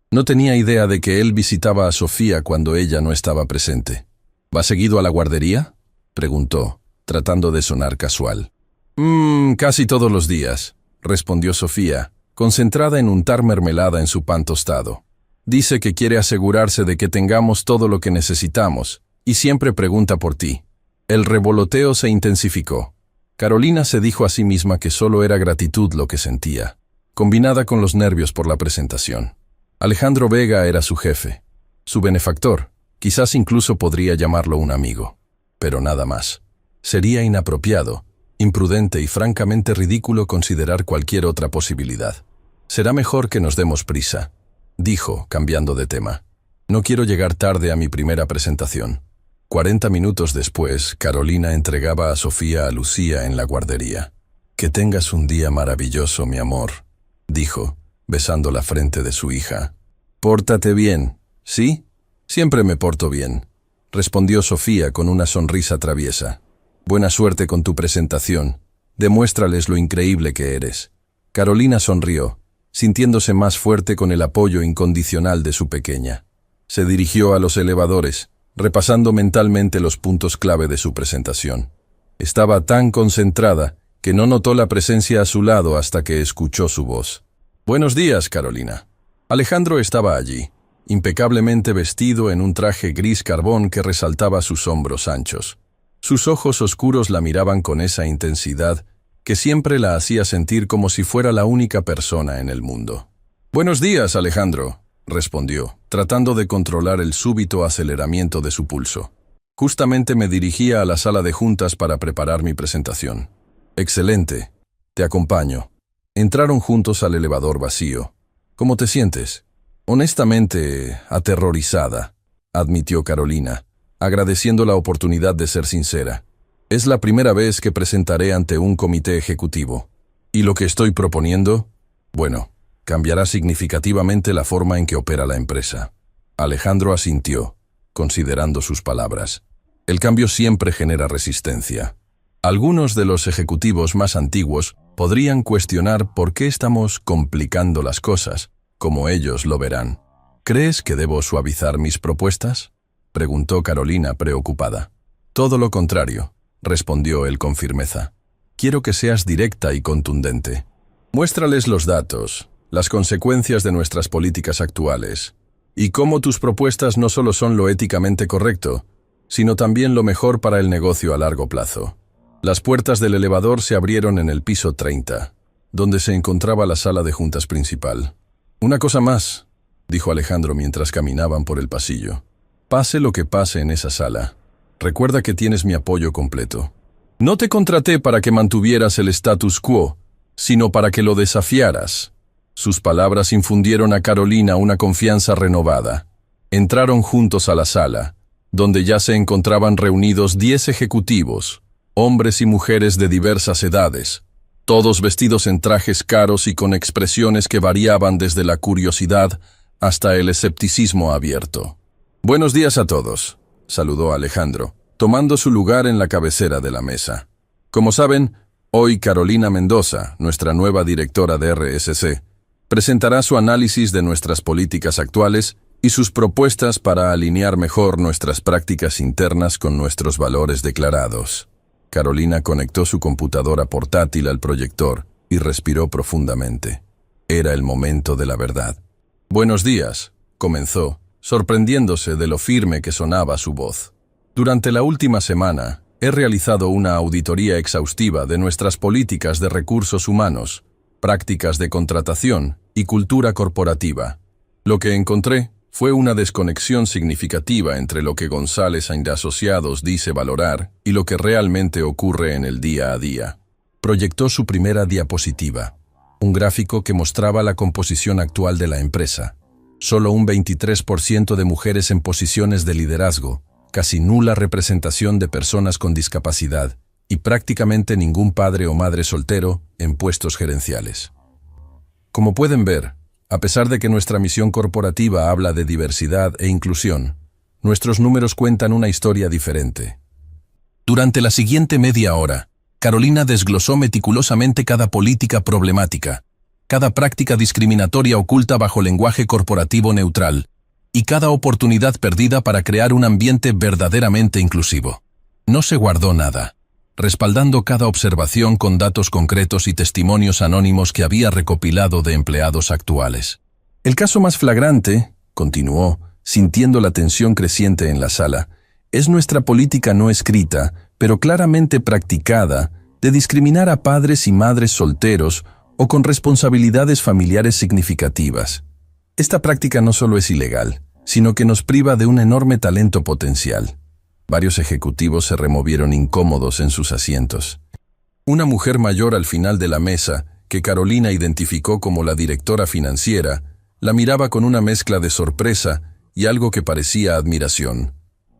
No tenía idea de que él visitaba a Sofía cuando ella no estaba presente. «¿Va seguido a la guardería?», preguntó, tratando de sonar casual. Casi todos los días», respondió Sofía, concentrada en untar mermelada en su pan tostado. «Dice que quiere asegurarse de que tengamos todo lo que necesitamos, y siempre pregunta por ti». El revoloteo se intensificó. Carolina se dijo a sí misma que solo era gratitud lo que sentía, combinada con los nervios por la presentación. Alejandro Vega era su jefe, su benefactor, quizás incluso podría llamarlo un amigo, pero nada más. Sería inapropiado, imprudente y francamente ridículo considerar cualquier otra posibilidad. Será mejor que nos demos prisa, dijo, cambiando de tema. No quiero llegar tarde a mi primera presentación. 40 minutos después, Carolina entregaba a Sofía a Lucía en la guardería. Que tengas un día maravilloso, mi amor, dijo, besando la frente de su hija. Pórtate bien, ¿sí? Siempre me porto bien, respondió Sofía con una sonrisa traviesa. Buena suerte con tu presentación. Demuéstrales lo increíble que eres. Carolina sonrió, sintiéndose más fuerte con el apoyo incondicional de su pequeña. Se dirigió a los elevadores, repasando mentalmente los puntos clave de su presentación. Estaba tan concentrada que no notó la presencia a su lado hasta que escuchó su voz. Buenos días, Carolina. Alejandro estaba allí, impecablemente vestido en un traje gris carbón que resaltaba sus hombros anchos. Sus ojos oscuros la miraban con esa intensidad que siempre la hacía sentir como si fuera la única persona en el mundo. Buenos días, Alejandro, respondió, tratando de controlar el súbito aceleramiento de su pulso. Justamente me dirigía a la sala de juntas para preparar mi presentación. Excelente. Te acompaño. Entraron juntos al elevador vacío. ¿Cómo te sientes? Honestamente, aterrorizada, admitió Carolina, agradeciendo la oportunidad de ser sincera. Es la primera vez que presentaré ante un comité ejecutivo. ¿Y lo que estoy proponiendo? Bueno, cambiará significativamente la forma en que opera la empresa. Alejandro asintió, considerando sus palabras. El cambio siempre genera resistencia. Algunos de los ejecutivos más antiguos podrían cuestionar por qué estamos complicando las cosas, como ellos lo verán. ¿Crees que debo suavizar mis propuestas?, preguntó Carolina preocupada. Todo lo contrario, respondió él con firmeza. Quiero que seas directa y contundente. Muéstrales los datos, las consecuencias de nuestras políticas actuales, y cómo tus propuestas no solo son lo éticamente correcto, sino también lo mejor para el negocio a largo plazo. Las puertas del elevador se abrieron en el piso 30, donde se encontraba la sala de juntas principal. Una cosa más, dijo Alejandro mientras caminaban por el pasillo. Pase lo que pase en esa sala, recuerda que tienes mi apoyo completo. No te contraté para que mantuvieras el status quo, sino para que lo desafiaras. Sus palabras infundieron a Carolina una confianza renovada. Entraron juntos a la sala, donde ya se encontraban reunidos 10 ejecutivos, hombres y mujeres de diversas edades, todos vestidos en trajes caros y con expresiones que variaban desde la curiosidad hasta el escepticismo abierto. Buenos días a todos, saludó Alejandro, tomando su lugar en la cabecera de la mesa. Como saben, hoy Carolina Mendoza, nuestra nueva directora de RSC, presentará su análisis de nuestras políticas actuales y sus propuestas para alinear mejor nuestras prácticas internas con nuestros valores declarados. Carolina conectó su computadora portátil al proyector y respiró profundamente. Era el momento de la verdad. Buenos días, comenzó, sorprendiéndose de lo firme que sonaba su voz. Durante la última semana, he realizado una auditoría exhaustiva de nuestras políticas de recursos humanos, prácticas de contratación y cultura corporativa. Lo que encontré fue una desconexión significativa entre lo que González & Asociados dice valorar y lo que realmente ocurre en el día a día. Proyectó su primera diapositiva, un gráfico que mostraba la composición actual de la empresa. Solo un 23% de mujeres en posiciones de liderazgo, casi nula representación de personas con discapacidad y prácticamente ningún padre o madre soltero en puestos gerenciales. Como pueden ver, a pesar de que nuestra misión corporativa habla de diversidad e inclusión, nuestros números cuentan una historia diferente. Durante la siguiente media hora, Carolina desglosó meticulosamente cada política problemática, cada práctica discriminatoria oculta bajo lenguaje corporativo neutral, y cada oportunidad perdida para crear un ambiente verdaderamente inclusivo. No se guardó nada, respaldando cada observación con datos concretos y testimonios anónimos que había recopilado de empleados actuales. El caso más flagrante, continuó, sintiendo la tensión creciente en la sala, es nuestra política no escrita, pero claramente practicada, de discriminar a padres y madres solteros o con responsabilidades familiares significativas. Esta práctica no solo es ilegal, sino que nos priva de un enorme talento potencial. Varios ejecutivos se removieron incómodos en sus asientos. Una mujer mayor al final de la mesa, que Carolina identificó como la directora financiera, la miraba con una mezcla de sorpresa y algo que parecía admiración.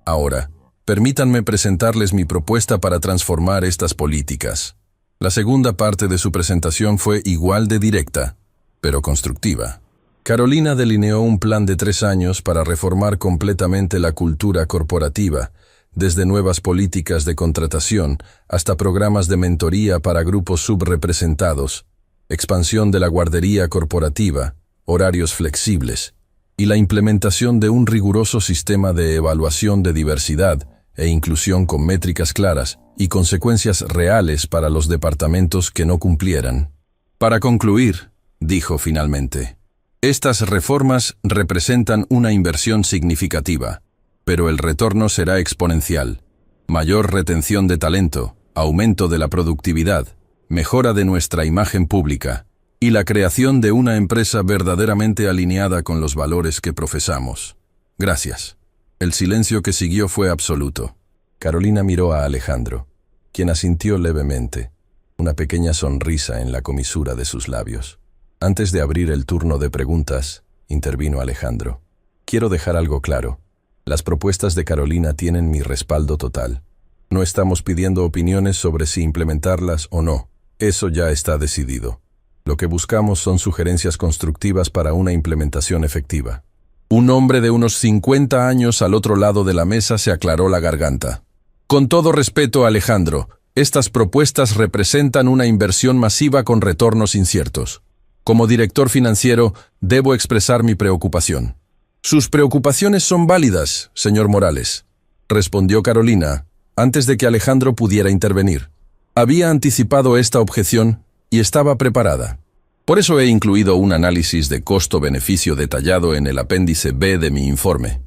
Ahora, permítanme presentarles mi propuesta para transformar estas políticas. La segunda parte de su presentación fue igual de directa, pero constructiva. Carolina delineó un plan de 3 años para reformar completamente la cultura corporativa, desde nuevas políticas de contratación hasta programas de mentoría para grupos subrepresentados, expansión de la guardería corporativa, horarios flexibles y la implementación de un riguroso sistema de evaluación de diversidad e inclusión con métricas claras y consecuencias reales para los departamentos que no cumplieran. Para concluir, dijo finalmente, estas reformas representan una inversión significativa, pero el retorno será exponencial. Mayor retención de talento, aumento de la productividad, mejora de nuestra imagen pública y la creación de una empresa verdaderamente alineada con los valores que profesamos. Gracias. El silencio que siguió fue absoluto. Carolina miró a Alejandro, quien asintió levemente, una pequeña sonrisa en la comisura de sus labios. Antes de abrir el turno de preguntas, intervino Alejandro. Quiero dejar algo claro. Las propuestas de Carolina tienen mi respaldo total. No estamos pidiendo opiniones sobre si implementarlas o no. Eso ya está decidido. Lo que buscamos son sugerencias constructivas para una implementación efectiva. Un hombre de unos 50 años al otro lado de la mesa se aclaró la garganta. Con todo respeto, Alejandro, estas propuestas representan una inversión masiva con retornos inciertos. Como director financiero, debo expresar mi preocupación. Sus preocupaciones son válidas, señor Morales, respondió Carolina, antes de que Alejandro pudiera intervenir. Había anticipado esta objeción y estaba preparada. Por eso he incluido un análisis de costo-beneficio detallado en el apéndice B de mi informe.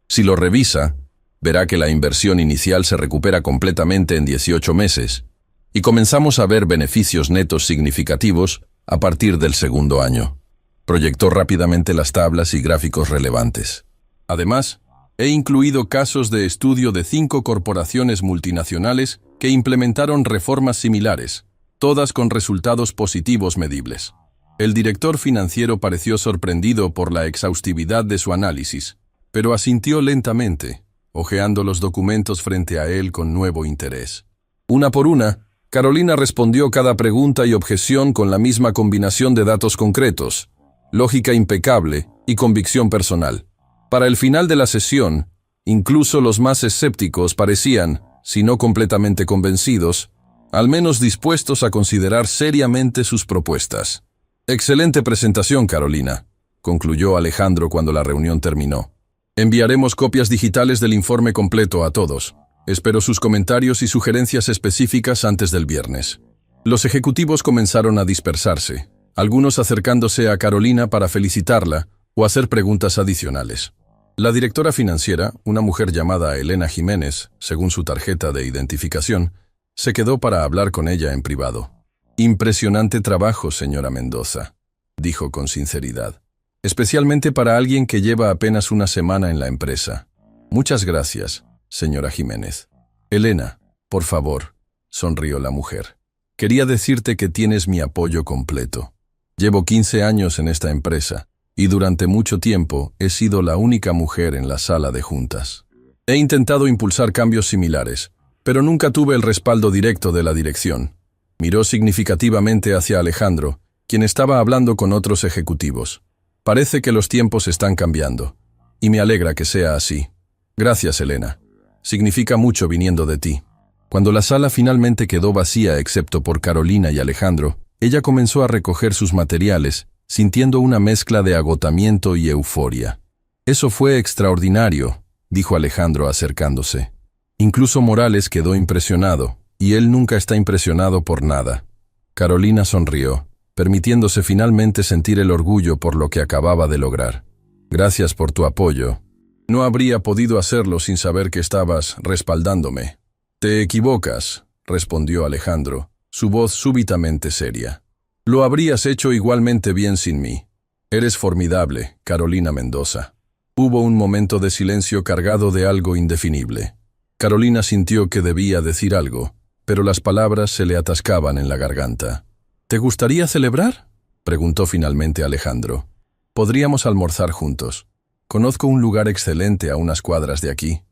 Si lo revisa, verá que la inversión inicial se recupera completamente en 18 meses y comenzamos a ver beneficios netos significativos a partir del segundo año. Proyectó rápidamente las tablas y gráficos relevantes. Además, he incluido casos de estudio de 5 corporaciones multinacionales que implementaron reformas similares, todas con resultados positivos medibles. El director financiero pareció sorprendido por la exhaustividad de su análisis, pero asintió lentamente, hojeando los documentos frente a él con nuevo interés. Una por una, Carolina respondió cada pregunta y objeción con la misma combinación de datos concretos, lógica impecable y convicción personal. Para el final de la sesión, incluso los más escépticos parecían, si no completamente convencidos, al menos dispuestos a considerar seriamente sus propuestas. Excelente presentación, Carolina, concluyó Alejandro cuando la reunión terminó. Enviaremos copias digitales del informe completo a todos. Espero sus comentarios y sugerencias específicas antes del viernes. Los ejecutivos comenzaron a dispersarse, algunos acercándose a Carolina para felicitarla o hacer preguntas adicionales. La directora financiera, una mujer llamada Elena Jiménez, según su tarjeta de identificación, se quedó para hablar con ella en privado. Impresionante trabajo, señora Mendoza, dijo con sinceridad, especialmente para alguien que lleva apenas una semana en la empresa. Muchas gracias, señora Jiménez. Elena, por favor, sonrió la mujer. Quería decirte que tienes mi apoyo completo. Llevo 15 años en esta empresa y durante mucho tiempo he sido la única mujer en la sala de juntas. He intentado impulsar cambios similares, pero nunca tuve el respaldo directo de la dirección. Miró significativamente hacia Alejandro, quien estaba hablando con otros ejecutivos. Parece que los tiempos están cambiando, y me alegra que sea así. Gracias, Elena. Significa mucho viniendo de ti. Cuando la sala finalmente quedó vacía excepto por Carolina y Alejandro, ella comenzó a recoger sus materiales, sintiendo una mezcla de agotamiento y euforia. Eso fue extraordinario, dijo Alejandro acercándose. Incluso Morales quedó impresionado, y él nunca está impresionado por nada. Carolina sonrió, permitiéndose finalmente sentir el orgullo por lo que acababa de lograr. Gracias por tu apoyo. No habría podido hacerlo sin saber que estabas respaldándome. Te equivocas, respondió Alejandro, su voz súbitamente seria. Lo habrías hecho igualmente bien sin mí. Eres formidable, Carolina Mendoza. Hubo un momento de silencio cargado de algo indefinible. Carolina sintió que debía decir algo, pero las palabras se le atascaban en la garganta. ¿Te gustaría celebrar?, preguntó finalmente Alejandro. Podríamos almorzar juntos. Conozco un lugar excelente a unas cuadras de aquí.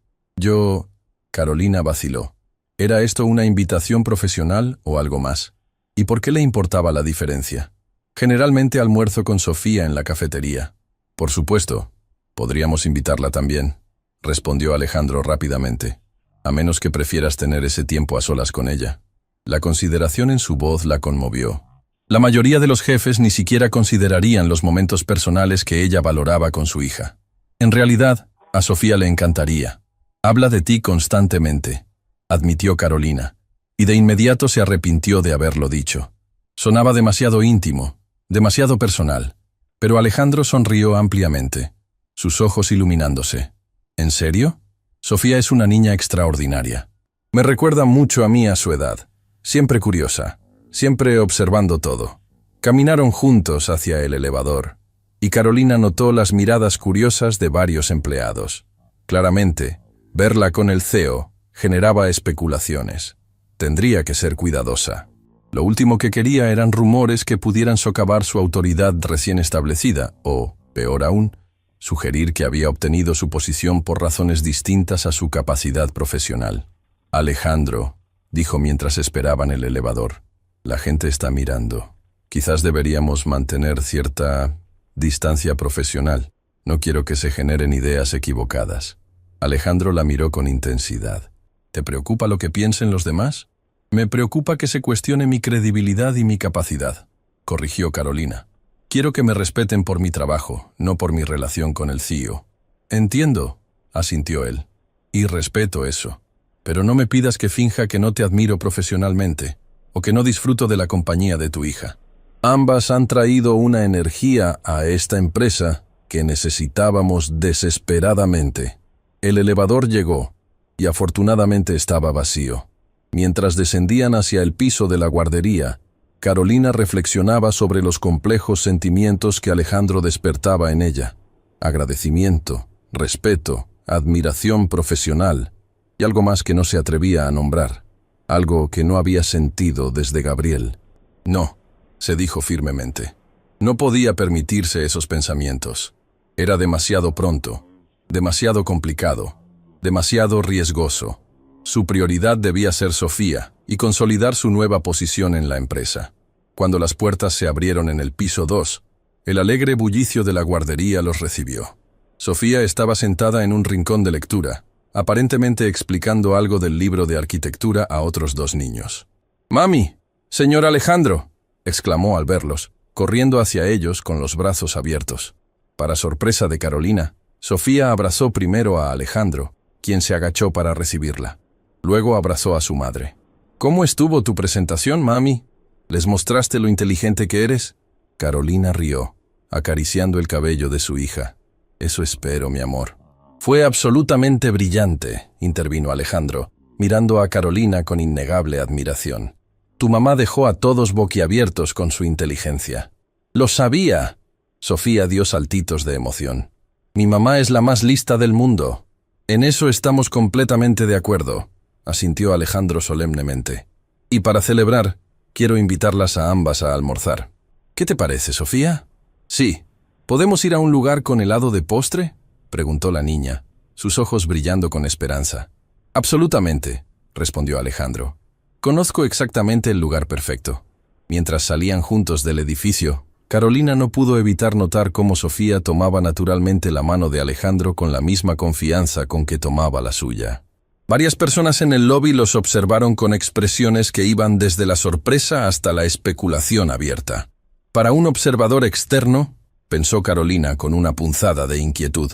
Carolina vaciló. ¿Era esto una invitación profesional o algo más? ¿Y por qué le importaba la diferencia? Generalmente almuerzo con Sofía en la cafetería. Por supuesto, podríamos invitarla también, respondió Alejandro rápidamente, a menos que prefieras tener ese tiempo a solas con ella. La consideración en su voz la conmovió. La mayoría de los jefes ni siquiera considerarían los momentos personales que ella valoraba con su hija. En realidad, a Sofía le encantaría. Habla de ti constantemente, admitió Carolina, y de inmediato se arrepintió de haberlo dicho. Sonaba demasiado íntimo, demasiado personal, pero Alejandro sonrió ampliamente, sus ojos iluminándose. ¿En serio? Sofía es una niña extraordinaria. Me recuerda mucho a mí a su edad, siempre curiosa, siempre observando todo. Caminaron juntos hacia el elevador, y Carolina notó las miradas curiosas de varios empleados. Claramente, verla con el CEO generaba especulaciones. Tendría que ser cuidadosa. Lo último que quería eran rumores que pudieran socavar su autoridad recién establecida, o, peor aún, sugerir que había obtenido su posición por razones distintas a su capacidad profesional. Alejandro, dijo mientras esperaban el elevador, la gente está mirando. Quizás deberíamos mantener cierta distancia profesional. No quiero que se generen ideas equivocadas. Alejandro la miró con intensidad. ¿Te preocupa lo que piensen los demás? Me preocupa que se cuestione mi credibilidad y mi capacidad, corrigió Carolina. Quiero que me respeten por mi trabajo, no por mi relación con el CEO. Entiendo, asintió él, y respeto eso. Pero no me pidas que finja que no te admiro profesionalmente, o que no disfruto de la compañía de tu hija. Ambas han traído una energía a esta empresa que necesitábamos desesperadamente. El elevador llegó, y afortunadamente estaba vacío. Mientras descendían hacia el piso de la guardería, Carolina reflexionaba sobre los complejos sentimientos que Alejandro despertaba en ella. Agradecimiento, respeto, admiración profesional, y algo más que no se atrevía a nombrar, algo que no había sentido desde Gabriel. No, se dijo firmemente. No podía permitirse esos pensamientos. Era demasiado pronto, demasiado complicado, demasiado riesgoso. Su prioridad debía ser Sofía y consolidar su nueva posición en la empresa. Cuando las puertas se abrieron en el piso 2, el alegre bullicio de la guardería los recibió. Sofía estaba sentada en un rincón de lectura, aparentemente explicando algo del libro de arquitectura a otros dos niños. «¡Mami! ¡Señor Alejandro!», exclamó al verlos, corriendo hacia ellos con los brazos abiertos. Para sorpresa de Carolina, Sofía abrazó primero a Alejandro, quien se agachó para recibirla. Luego abrazó a su madre. «¿Cómo estuvo tu presentación, mami? ¿Les mostraste lo inteligente que eres?». Carolina rió, acariciando el cabello de su hija. «Eso espero, mi amor». «Fue absolutamente brillante», intervino Alejandro, mirando a Carolina con innegable admiración. «Tu mamá dejó a todos boquiabiertos con su inteligencia». «¡Lo sabía!». Sofía dio saltitos de emoción. «Mi mamá es la más lista del mundo». «En eso estamos completamente de acuerdo», asintió Alejandro solemnemente. «Y para celebrar, quiero invitarlas a ambas a almorzar». «¿Qué te parece, Sofía?». «Sí. ¿Podemos ir a un lugar con helado de postre?», preguntó la niña, sus ojos brillando con esperanza. «Absolutamente», respondió Alejandro. «Conozco exactamente el lugar perfecto». Mientras salían juntos del edificio, Carolina no pudo evitar notar cómo Sofía tomaba naturalmente la mano de Alejandro con la misma confianza con que tomaba la suya. Varias personas en el lobby los observaron con expresiones que iban desde la sorpresa hasta la especulación abierta. Para un observador externo, pensó Carolina con una punzada de inquietud,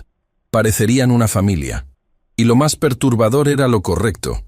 parecerían una familia. Y lo más perturbador era lo correcto,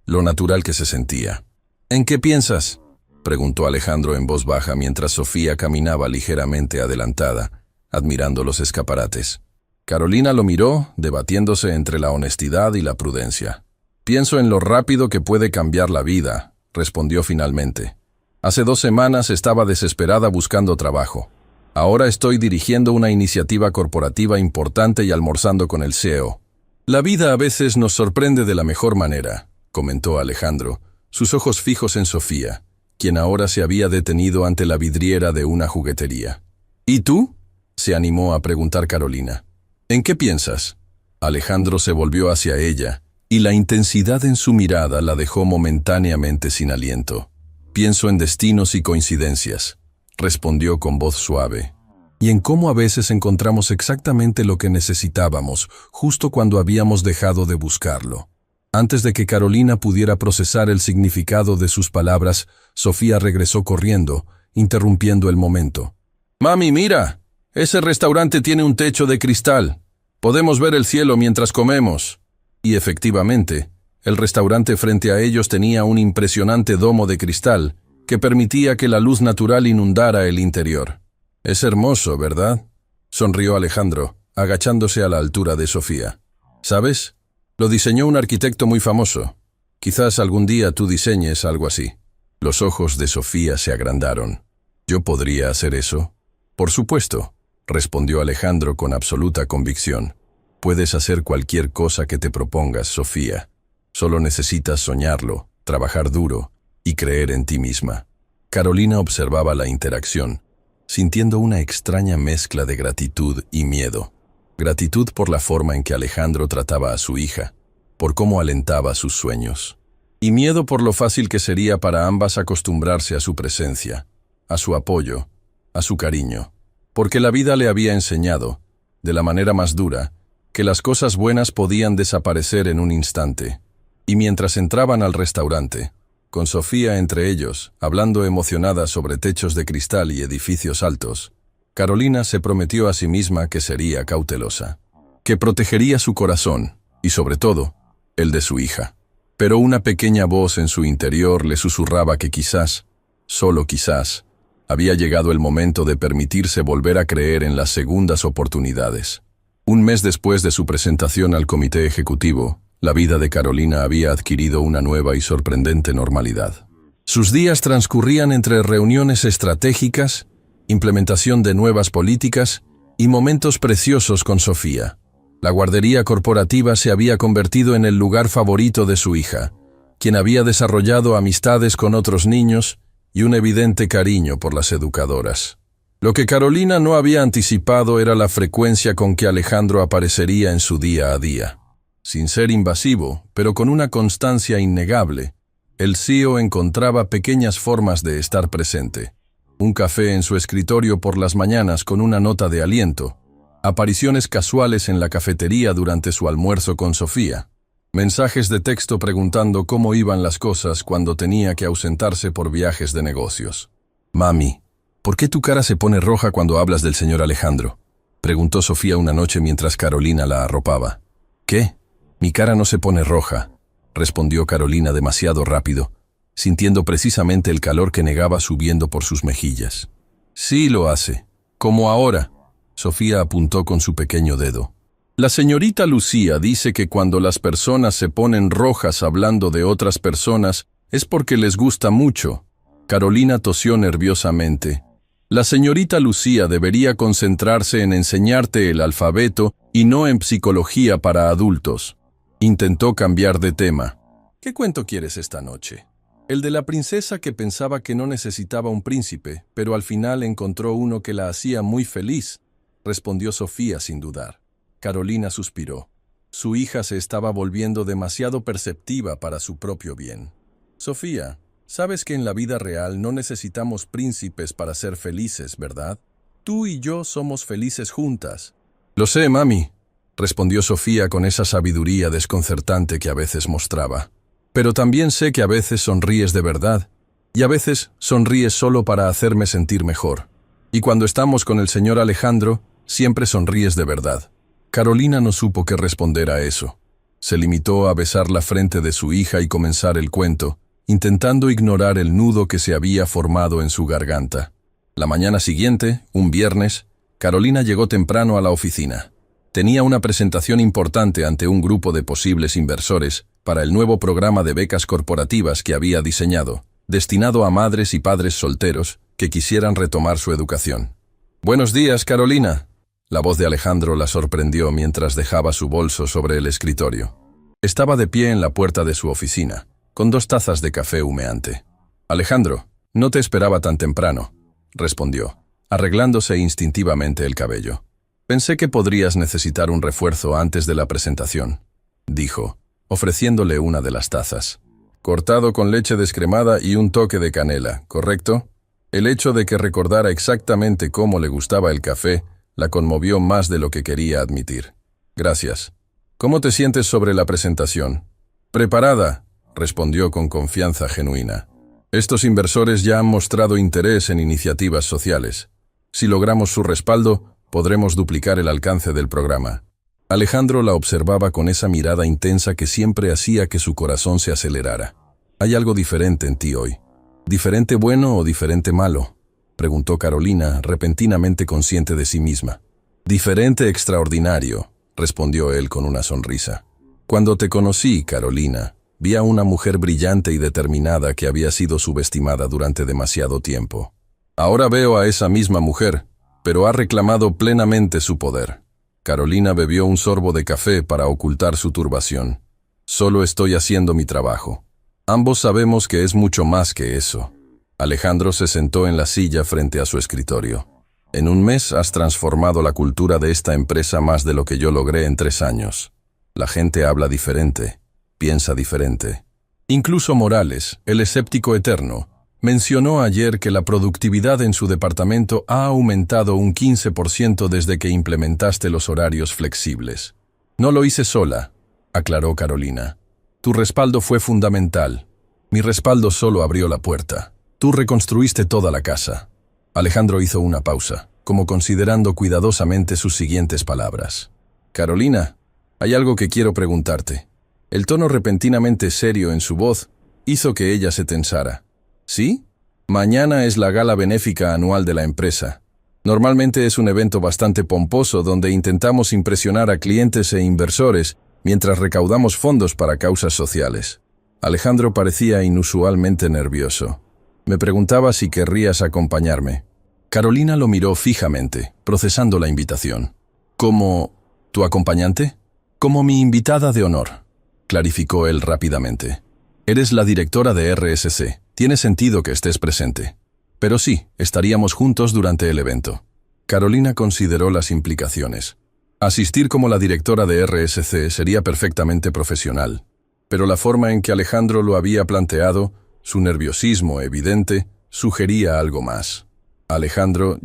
lo natural que se sentía. «¿En qué piensas?», preguntó Alejandro en voz baja mientras Sofía caminaba ligeramente adelantada, admirando los escaparates. Carolina lo miró, debatiéndose entre la honestidad y la prudencia. «Pienso en lo rápido que puede cambiar la vida», respondió finalmente. «Hace 2 semanas estaba desesperada buscando trabajo. Ahora estoy dirigiendo una iniciativa corporativa importante y almorzando con el CEO. La vida a veces nos sorprende de la mejor manera, comentó Alejandro, sus ojos fijos en Sofía, quien ahora se había detenido ante la vidriera de una juguetería. ¿Y tú? Se animó a preguntar Carolina. ¿En qué piensas? Alejandro se volvió hacia ella, y la intensidad en su mirada la dejó momentáneamente sin aliento. Pienso en destinos y coincidencias, respondió con voz suave, y en cómo a veces encontramos exactamente lo que necesitábamos, justo cuando habíamos dejado de buscarlo. Antes de que Carolina pudiera procesar el significado de sus palabras, Sofía regresó corriendo, interrumpiendo el momento. «Mami, mira, ese restaurante tiene un techo de cristal. Podemos ver el cielo mientras comemos». Y efectivamente, el restaurante frente a ellos tenía un impresionante domo de cristal que permitía que la luz natural inundara el interior. «Es hermoso, ¿verdad?», sonrió Alejandro, agachándose a la altura de Sofía. «¿Sabes? Lo diseñó un arquitecto muy famoso. Quizás algún día tú diseñes algo así». Los ojos de Sofía se agrandaron. «¿Yo podría hacer eso?». «Por supuesto», respondió Alejandro con absoluta convicción. «Puedes hacer cualquier cosa que te propongas, Sofía. Solo necesitas soñarlo, trabajar duro y creer en ti misma». Carolina observaba la interacción, sintiendo una extraña mezcla de gratitud y miedo. Gratitud por la forma en que Alejandro trataba a su hija, por cómo alentaba sus sueños. Y miedo por lo fácil que sería para ambas acostumbrarse a su presencia, a su apoyo, a su cariño. Porque la vida le había enseñado, de la manera más dura, que las cosas buenas podían desaparecer en un instante. Y mientras entraban al restaurante, con Sofía entre ellos, hablando emocionada sobre techos de cristal y edificios altos, Carolina se prometió a sí misma que sería cautelosa, que protegería su corazón y, sobre todo, el de su hija. Pero una pequeña voz en su interior le susurraba que quizás, solo quizás, había llegado el momento de permitirse volver a creer en las segundas oportunidades. Un mes después de su presentación al comité ejecutivo, la vida de Carolina había adquirido una nueva y sorprendente normalidad. Sus días transcurrían entre reuniones estratégicas, implementación de nuevas políticas y momentos preciosos con Sofía. La guardería corporativa se había convertido en el lugar favorito de su hija, quien había desarrollado amistades con otros niños y un evidente cariño por las educadoras. Lo que Carolina no había anticipado era la frecuencia con que Alejandro aparecería en su día a día. Sin ser invasivo, pero con una constancia innegable, el CEO encontraba pequeñas formas de estar presente. Un café en su escritorio por las mañanas con una nota de aliento, apariciones casuales en la cafetería durante su almuerzo con Sofía, mensajes de texto preguntando cómo iban las cosas cuando tenía que ausentarse por viajes de negocios. «Mami, ¿por qué tu cara se pone roja cuando hablas del señor Alejandro?», preguntó Sofía una noche mientras Carolina la arropaba. «¿Qué? Mi cara no se pone roja», respondió Carolina demasiado rápido, sintiendo precisamente el calor que negaba subiendo por sus mejillas. «Sí lo hace, como ahora», Sofía apuntó con su pequeño dedo. «La señorita Lucía dice que cuando las personas se ponen rojas hablando de otras personas es porque les gusta mucho». Carolina tosió nerviosamente. «La señorita Lucía debería concentrarse en enseñarte el alfabeto y no en psicología para adultos». Intentó cambiar de tema. «¿Qué cuento quieres esta noche?». «El de la princesa que pensaba que no necesitaba un príncipe, pero al final encontró uno que la hacía muy feliz», respondió Sofía sin dudar. Carolina suspiró. Su hija se estaba volviendo demasiado perceptiva para su propio bien. «Sofía, sabes que en la vida real no necesitamos príncipes para ser felices, ¿verdad? Tú y yo somos felices juntas». «Lo sé, mami», respondió Sofía con esa sabiduría desconcertante que a veces mostraba. «Pero también sé que a veces sonríes de verdad, y a veces sonríes solo para hacerme sentir mejor. Y cuando estamos con el señor Alejandro, siempre sonríes de verdad». Carolina no supo qué responder a eso. Se limitó a besar la frente de su hija y comenzar el cuento, intentando ignorar el nudo que se había formado en su garganta. La mañana siguiente, un viernes, Carolina llegó temprano a la oficina. Tenía una presentación importante ante un grupo de posibles inversores para el nuevo programa de becas corporativas que había diseñado, destinado a madres y padres solteros que quisieran retomar su educación. «Buenos días, Carolina», La voz de Alejandro la sorprendió mientras dejaba su bolso sobre el escritorio. Estaba de pie en la puerta de su oficina, con 2 tazas de café humeante. «Alejandro, no te esperaba tan temprano», respondió, arreglándose instintivamente el cabello. «Pensé que podrías necesitar un refuerzo antes de la presentación», dijo, ofreciéndole una de las tazas. «Cortado con leche descremada y un toque de canela, ¿correcto?» El hecho de que recordara exactamente cómo le gustaba el café la conmovió más de lo que quería admitir. «Gracias. ¿Cómo te sientes sobre la presentación?» «Preparada», respondió con confianza genuina. «Estos inversores ya han mostrado interés en iniciativas sociales. Si logramos su respaldo, podremos duplicar el alcance del programa». Alejandro la observaba con esa mirada intensa que siempre hacía que su corazón se acelerara. «Hay algo diferente en ti hoy». «¿Diferente bueno o diferente malo?», preguntó Carolina, repentinamente consciente de sí misma. «Diferente extraordinario», respondió él con una sonrisa. «Cuando te conocí, Carolina, vi a una mujer brillante y determinada que había sido subestimada durante demasiado tiempo. Ahora veo a esa misma mujer, pero ha reclamado plenamente su poder». Carolina bebió un sorbo de café para ocultar su turbación. «Solo estoy haciendo mi trabajo. Ambos sabemos que es mucho más que eso». Alejandro se sentó en la silla frente a su escritorio. «En un mes has transformado la cultura de esta empresa más de lo que yo logré en 3 años. La gente habla diferente, piensa diferente. Incluso Morales, el escéptico eterno, mencionó ayer que la productividad en su departamento ha aumentado un 15% desde que implementaste los horarios flexibles. No lo hice sola», aclaró Carolina. «Tu respaldo fue fundamental. Mi respaldo solo abrió la puerta. Tú reconstruiste toda la casa». Alejandro hizo una pausa, como considerando cuidadosamente sus siguientes palabras. «Carolina, hay algo que quiero preguntarte». El tono repentinamente serio en su voz hizo que ella se tensara. «¿Sí? Mañana es la gala benéfica anual de la empresa. Normalmente es un evento bastante pomposo donde intentamos impresionar a clientes e inversores mientras recaudamos fondos para causas sociales». Alejandro parecía inusualmente nervioso. «Me preguntaba si querrías acompañarme». Carolina lo miró fijamente, procesando la invitación. «¿Como tu acompañante?» «Como mi invitada de honor», clarificó él rápidamente. «Eres la directora de RSC. Tiene sentido que estés presente. Pero sí, estaríamos juntos durante el evento». Carolina consideró las implicaciones. Asistir como la directora de RSC sería perfectamente profesional, pero la forma en que Alejandro lo había planteado, su nerviosismo evidente, sugería algo más. «Alejandro,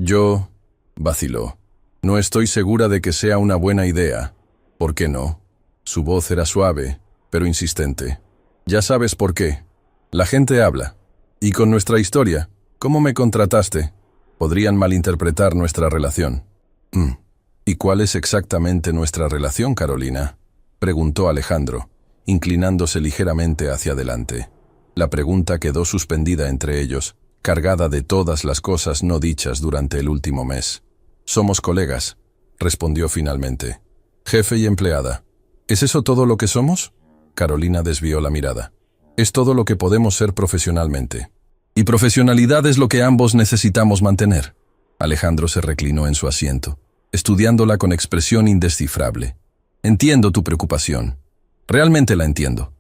vaciló. «No estoy segura de que sea una buena idea». «¿Por qué no?». Su voz era suave, pero insistente. «Ya sabes por qué. La gente habla. Y con nuestra historia, ¿cómo me contrataste? Podrían malinterpretar nuestra relación». «¿Y cuál es exactamente nuestra relación, Carolina?», preguntó Alejandro, inclinándose ligeramente hacia adelante. La pregunta quedó suspendida entre ellos, cargada de todas las cosas no dichas durante el último mes. «Somos colegas», respondió finalmente. «Jefe y empleada». «¿Es eso todo lo que somos?». Carolina desvió la mirada. «Es todo lo que podemos ser profesionalmente. Y profesionalidad es lo que ambos necesitamos mantener». Alejandro se reclinó en su asiento, estudiándola con expresión indescifrable. «Entiendo tu preocupación. Realmente la entiendo.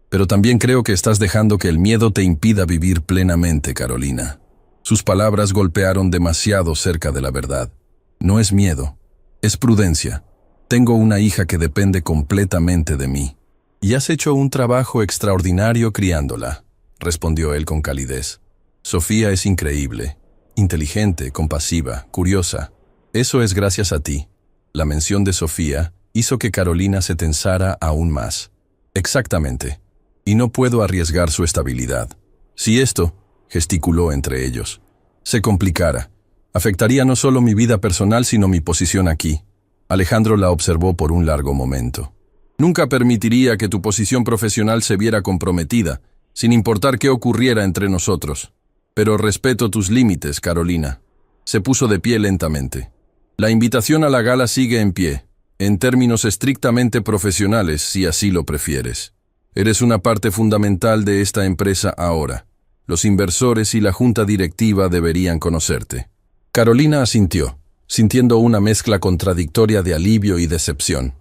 Pero también creo que estás dejando que el miedo te impida vivir plenamente, Carolina». Sus palabras golpearon demasiado cerca de la verdad. «No es miedo, es prudencia. Tengo una hija que depende completamente de mí». «Y has hecho un trabajo extraordinario criándola», respondió él con calidez. «Sofía es increíble, inteligente, compasiva, curiosa. Eso es gracias a ti». La mención de Sofía hizo que Carolina se tensara aún más. «Exactamente. Y no puedo arriesgar su estabilidad. Si esto», gesticuló entre ellos, «se complicara, afectaría no solo mi vida personal sino mi posición aquí». Alejandro la observó por un largo momento. «Nunca permitiría que tu posición profesional se viera comprometida, sin importar qué ocurriera entre nosotros. Pero respeto tus límites, Carolina». Se puso de pie lentamente. «La invitación a la gala sigue en pie, en términos estrictamente profesionales, si así lo prefieres. Eres una parte fundamental de esta empresa ahora. Los inversores y la junta directiva deberían conocerte». Carolina asintió, sintiendo una mezcla contradictoria de alivio y decepción.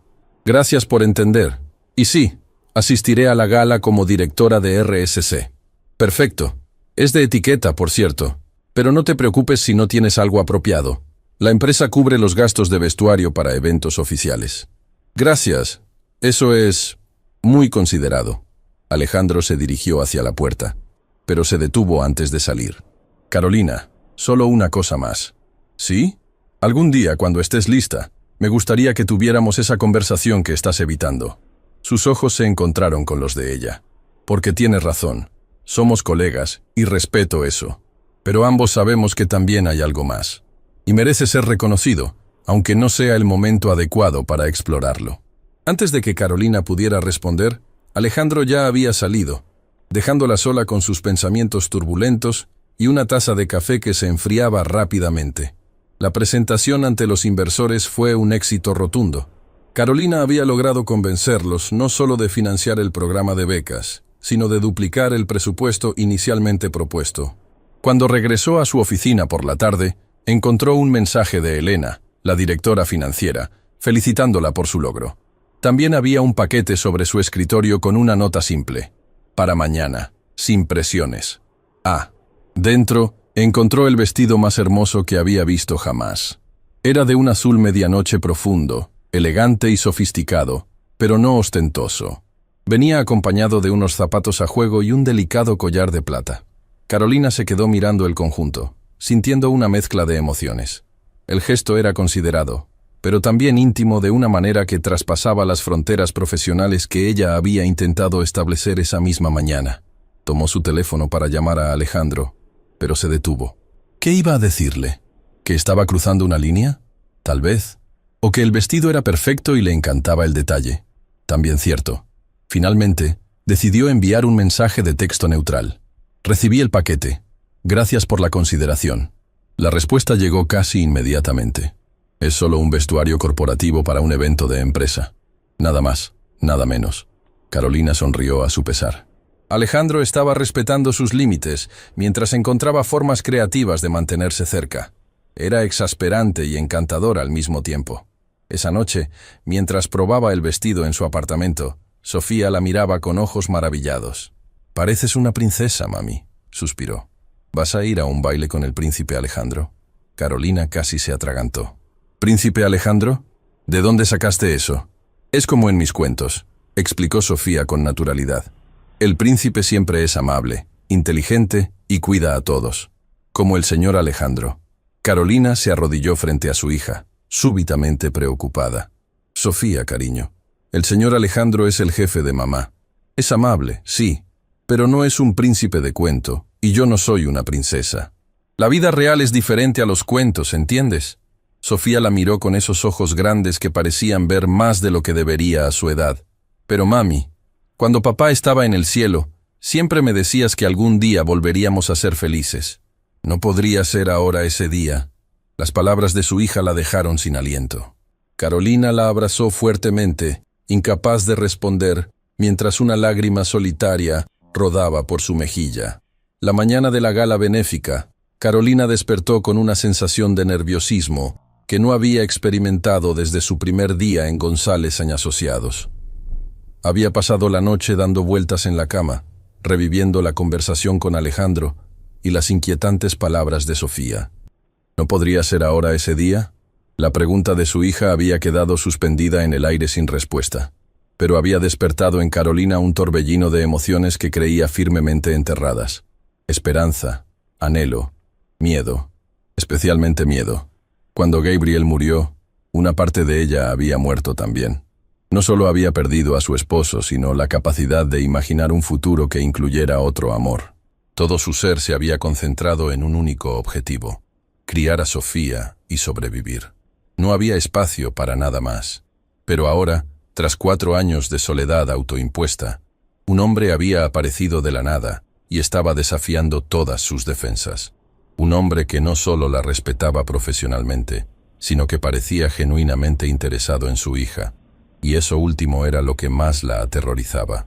Gracias por entender. Y sí, asistiré a la gala como directora de RSC. Perfecto. Es de etiqueta, por cierto. Pero no te preocupes si no tienes algo apropiado. La empresa cubre los gastos de vestuario para eventos oficiales. Gracias. Eso es muy considerado. Alejandro se dirigió hacia la puerta, pero se detuvo antes de salir. Carolina, solo una cosa más. ¿Sí? Algún día, cuando estés lista, me gustaría que tuviéramos esa conversación que estás evitando. Sus ojos se encontraron con los de ella. Porque tienes razón. Somos colegas, y respeto eso. Pero ambos sabemos que también hay algo más. Y merece ser reconocido, aunque no sea el momento adecuado para explorarlo. Antes de que Carolina pudiera responder, Alejandro ya había salido, dejándola sola con sus pensamientos turbulentos y una taza de café que se enfriaba rápidamente. La presentación ante los inversores fue un éxito rotundo. Carolina había logrado convencerlos no solo de financiar el programa de becas, sino de duplicar el presupuesto inicialmente propuesto. Cuando regresó a su oficina por la tarde, encontró un mensaje de Elena, la directora financiera, felicitándola por su logro. También había un paquete sobre su escritorio con una nota simple. Para mañana, sin presiones. Dentro, encontró el vestido más hermoso que había visto jamás. Era de un azul medianoche profundo, elegante y sofisticado, pero no ostentoso. Venía acompañado de unos zapatos a juego y un delicado collar de plata. Carolina se quedó mirando el conjunto, sintiendo una mezcla de emociones. El gesto era considerado, pero también íntimo de una manera que traspasaba las fronteras profesionales que ella había intentado establecer esa misma mañana. Tomó su teléfono para llamar a Alejandro, pero se detuvo. ¿Qué iba a decirle? ¿Que estaba cruzando una línea? Tal vez. O que el vestido era perfecto y le encantaba el detalle. También cierto. Finalmente, decidió enviar un mensaje de texto neutral. Recibí el paquete. Gracias por la consideración. La respuesta llegó casi inmediatamente. Es solo un vestuario corporativo para un evento de empresa. Nada más, nada menos. Carolina sonrió a su pesar. Alejandro estaba respetando sus límites, mientras encontraba formas creativas de mantenerse cerca. Era exasperante y encantador al mismo tiempo. Esa noche, mientras probaba el vestido en su apartamento, Sofía la miraba con ojos maravillados. «Pareces una princesa, mami», suspiró. «¿Vas a ir a un baile con el príncipe Alejandro?» Carolina casi se atragantó. «¿Príncipe Alejandro? ¿De dónde sacaste eso?» «Es como en mis cuentos», explicó Sofía con naturalidad. «El príncipe siempre es amable, inteligente y cuida a todos, como el señor Alejandro». Carolina se arrodilló frente a su hija, súbitamente preocupada. «Sofía, cariño, el señor Alejandro es el jefe de mamá. Es amable, sí, pero no es un príncipe de cuento, y yo no soy una princesa. La vida real es diferente a los cuentos, ¿entiendes?» Sofía la miró con esos ojos grandes que parecían ver más de lo que debería a su edad. «Pero mami, cuando papá estaba en el cielo, siempre me decías que algún día volveríamos a ser felices. ¿No podría ser ahora ese día?» Las palabras de su hija la dejaron sin aliento. Carolina la abrazó fuertemente, incapaz de responder, mientras una lágrima solitaria rodaba por su mejilla. La mañana de la gala benéfica, Carolina despertó con una sensación de nerviosismo que no había experimentado desde su primer día en González Asociados. Había pasado la noche dando vueltas en la cama, reviviendo la conversación con Alejandro y las inquietantes palabras de Sofía. ¿No podría ser ahora ese día? La pregunta de su hija había quedado suspendida en el aire sin respuesta, pero había despertado en Carolina un torbellino de emociones que creía firmemente enterradas. Esperanza, anhelo, miedo, especialmente miedo. Cuando Gabriel murió, una parte de ella había muerto también. No solo había perdido a su esposo, sino la capacidad de imaginar un futuro que incluyera otro amor. Todo su ser se había concentrado en un único objetivo: criar a Sofía y sobrevivir. No había espacio para nada más. Pero ahora, tras 4 años de soledad autoimpuesta, un hombre había aparecido de la nada y estaba desafiando todas sus defensas. Un hombre que no solo la respetaba profesionalmente, sino que parecía genuinamente interesado en su hija. Y eso último era lo que más la aterrorizaba.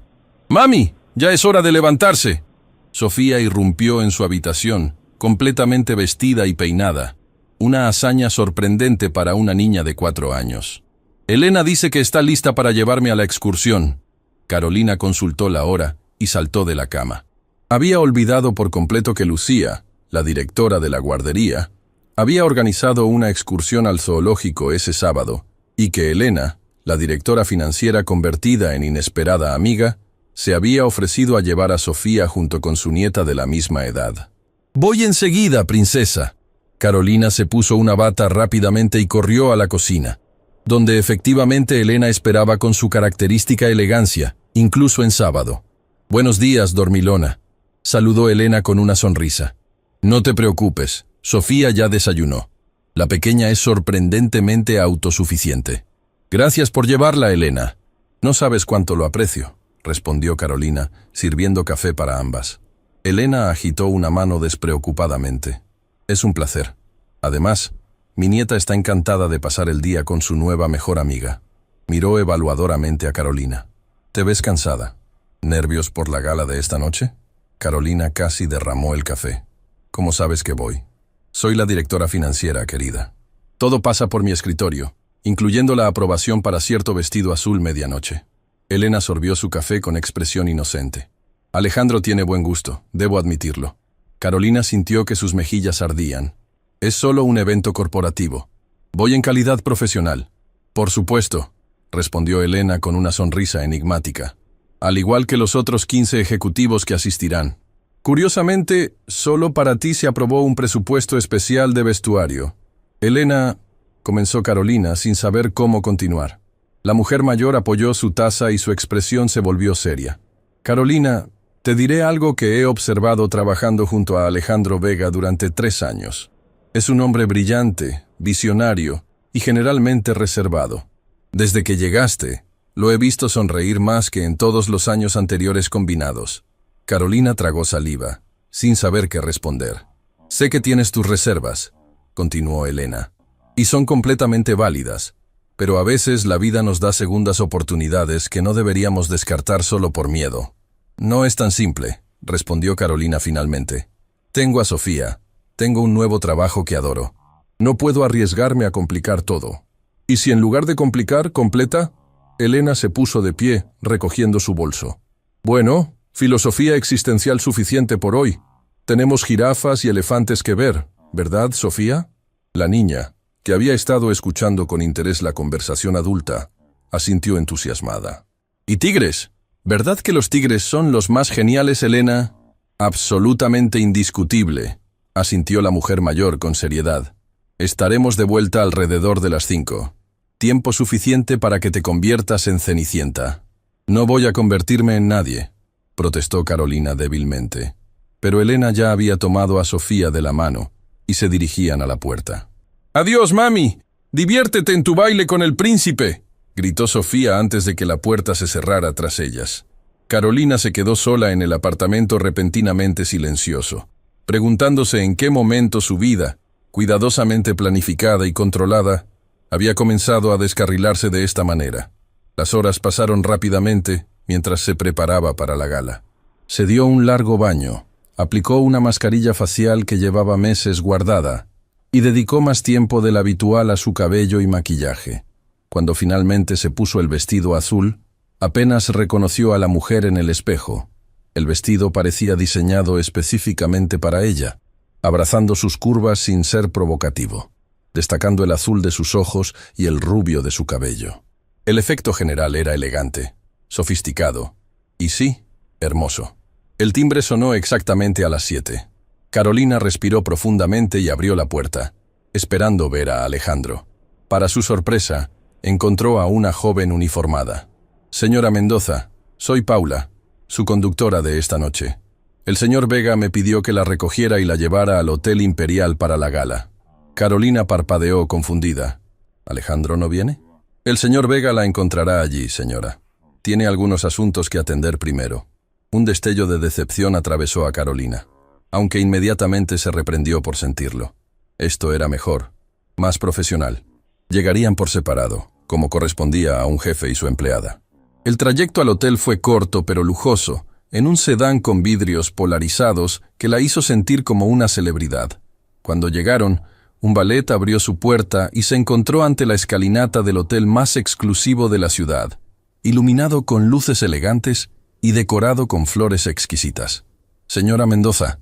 «¡Mami! ¡Ya es hora de levantarse!» Sofía irrumpió en su habitación, completamente vestida y peinada. Una hazaña sorprendente para una niña de 4 años. Elena dice que está lista para llevarme a la excursión. Carolina consultó la hora y saltó de la cama. Había olvidado por completo que Lucía, la directora de la guardería, había organizado una excursión al zoológico ese sábado, y que Elena, la directora financiera convertida en inesperada amiga, se había ofrecido a llevar a Sofía junto con su nieta de la misma edad. «Voy enseguida, princesa». Carolina se puso una bata rápidamente y corrió a la cocina, donde efectivamente Elena esperaba con su característica elegancia, incluso en sábado. «Buenos días, dormilona», saludó Elena con una sonrisa. «No te preocupes, Sofía ya desayunó. La pequeña es sorprendentemente autosuficiente». «Gracias por llevarla, Elena. No sabes cuánto lo aprecio», respondió Carolina, sirviendo café para ambas. Elena agitó una mano despreocupadamente. «Es un placer. Además, mi nieta está encantada de pasar el día con su nueva mejor amiga». Miró evaluadoramente a Carolina. «¿Te ves cansada? ¿Nervios por la gala de esta noche?» Carolina casi derramó el café. «¿Cómo sabes que voy?» «Soy la directora financiera, querida. Todo pasa por mi escritorio, incluyendo la aprobación para cierto vestido azul medianoche». Elena sorbió su café con expresión inocente. «Alejandro tiene buen gusto, debo admitirlo». Carolina sintió que sus mejillas ardían. «Es solo un evento corporativo. Voy en calidad profesional». «Por supuesto», respondió Elena con una sonrisa enigmática. «Al igual que los otros 15 ejecutivos que asistirán. Curiosamente, solo para ti se aprobó un presupuesto especial de vestuario». «Elena», comenzó Carolina sin saber cómo continuar. La mujer mayor apoyó su taza y su expresión se volvió seria. «Carolina, te diré algo que he observado trabajando junto a Alejandro Vega durante 3 años. Es un hombre brillante, visionario y generalmente reservado. Desde que llegaste, lo he visto sonreír más que en todos los años anteriores combinados». Carolina tragó saliva, sin saber qué responder. «Sé que tienes tus reservas», continuó Elena, «y son completamente válidas. Pero a veces la vida nos da segundas oportunidades que no deberíamos descartar solo por miedo». «No es tan simple», respondió Carolina finalmente. «Tengo a Sofía. Tengo un nuevo trabajo que adoro. No puedo arriesgarme a complicar todo». «¿Y si en lugar de complicar, completa?» Elena se puso de pie, recogiendo su bolso. «Bueno, filosofía existencial suficiente por hoy. Tenemos jirafas y elefantes que ver, ¿verdad, Sofía?» La niña, que había estado escuchando con interés la conversación adulta, asintió entusiasmada. «¿Y tigres? ¿Verdad que los tigres son los más geniales, Elena?» «Absolutamente indiscutible», asintió la mujer mayor con seriedad. «Estaremos de vuelta alrededor de las 5. Tiempo suficiente para que te conviertas en Cenicienta». «No voy a convertirme en nadie», protestó Carolina débilmente. Pero Elena ya había tomado a Sofía de la mano y se dirigían a la puerta. «Adiós, mami. Diviértete en tu baile con el príncipe», gritó Sofía antes de que la puerta se cerrara tras ellas. Carolina se quedó sola en el apartamento repentinamente silencioso, preguntándose en qué momento su vida, cuidadosamente planificada y controlada, había comenzado a descarrilarse de esta manera. Las horas pasaron rápidamente mientras se preparaba para la gala. Se dio un largo baño, aplicó una mascarilla facial que llevaba meses guardada y dedicó más tiempo del habitual a su cabello y maquillaje. Cuando finalmente se puso el vestido azul, apenas reconoció a la mujer en el espejo. El vestido parecía diseñado específicamente para ella, abrazando sus curvas sin ser provocativo, destacando el azul de sus ojos y el rubio de su cabello. El efecto general era elegante, sofisticado y sí, hermoso. El timbre sonó exactamente a las 7. Carolina respiró profundamente y abrió la puerta, esperando ver a Alejandro. Para su sorpresa, encontró a una joven uniformada. «Señora Mendoza, soy Paula, su conductora de esta noche. El señor Vega me pidió que la recogiera y la llevara al Hotel Imperial para la gala». Carolina parpadeó confundida. «¿Alejandro no viene?» «El señor Vega la encontrará allí, señora. Tiene algunos asuntos que atender primero». Un destello de decepción atravesó a Carolina, aunque inmediatamente se reprendió por sentirlo. Esto era mejor, más profesional. Llegarían por separado, como correspondía a un jefe y su empleada. El trayecto al hotel fue corto pero lujoso, en un sedán con vidrios polarizados que la hizo sentir como una celebridad. Cuando llegaron, Un valet abrió su puerta y se encontró ante la escalinata del hotel más exclusivo de la ciudad, iluminado con luces elegantes y decorado con flores exquisitas. «Señora Mendoza»,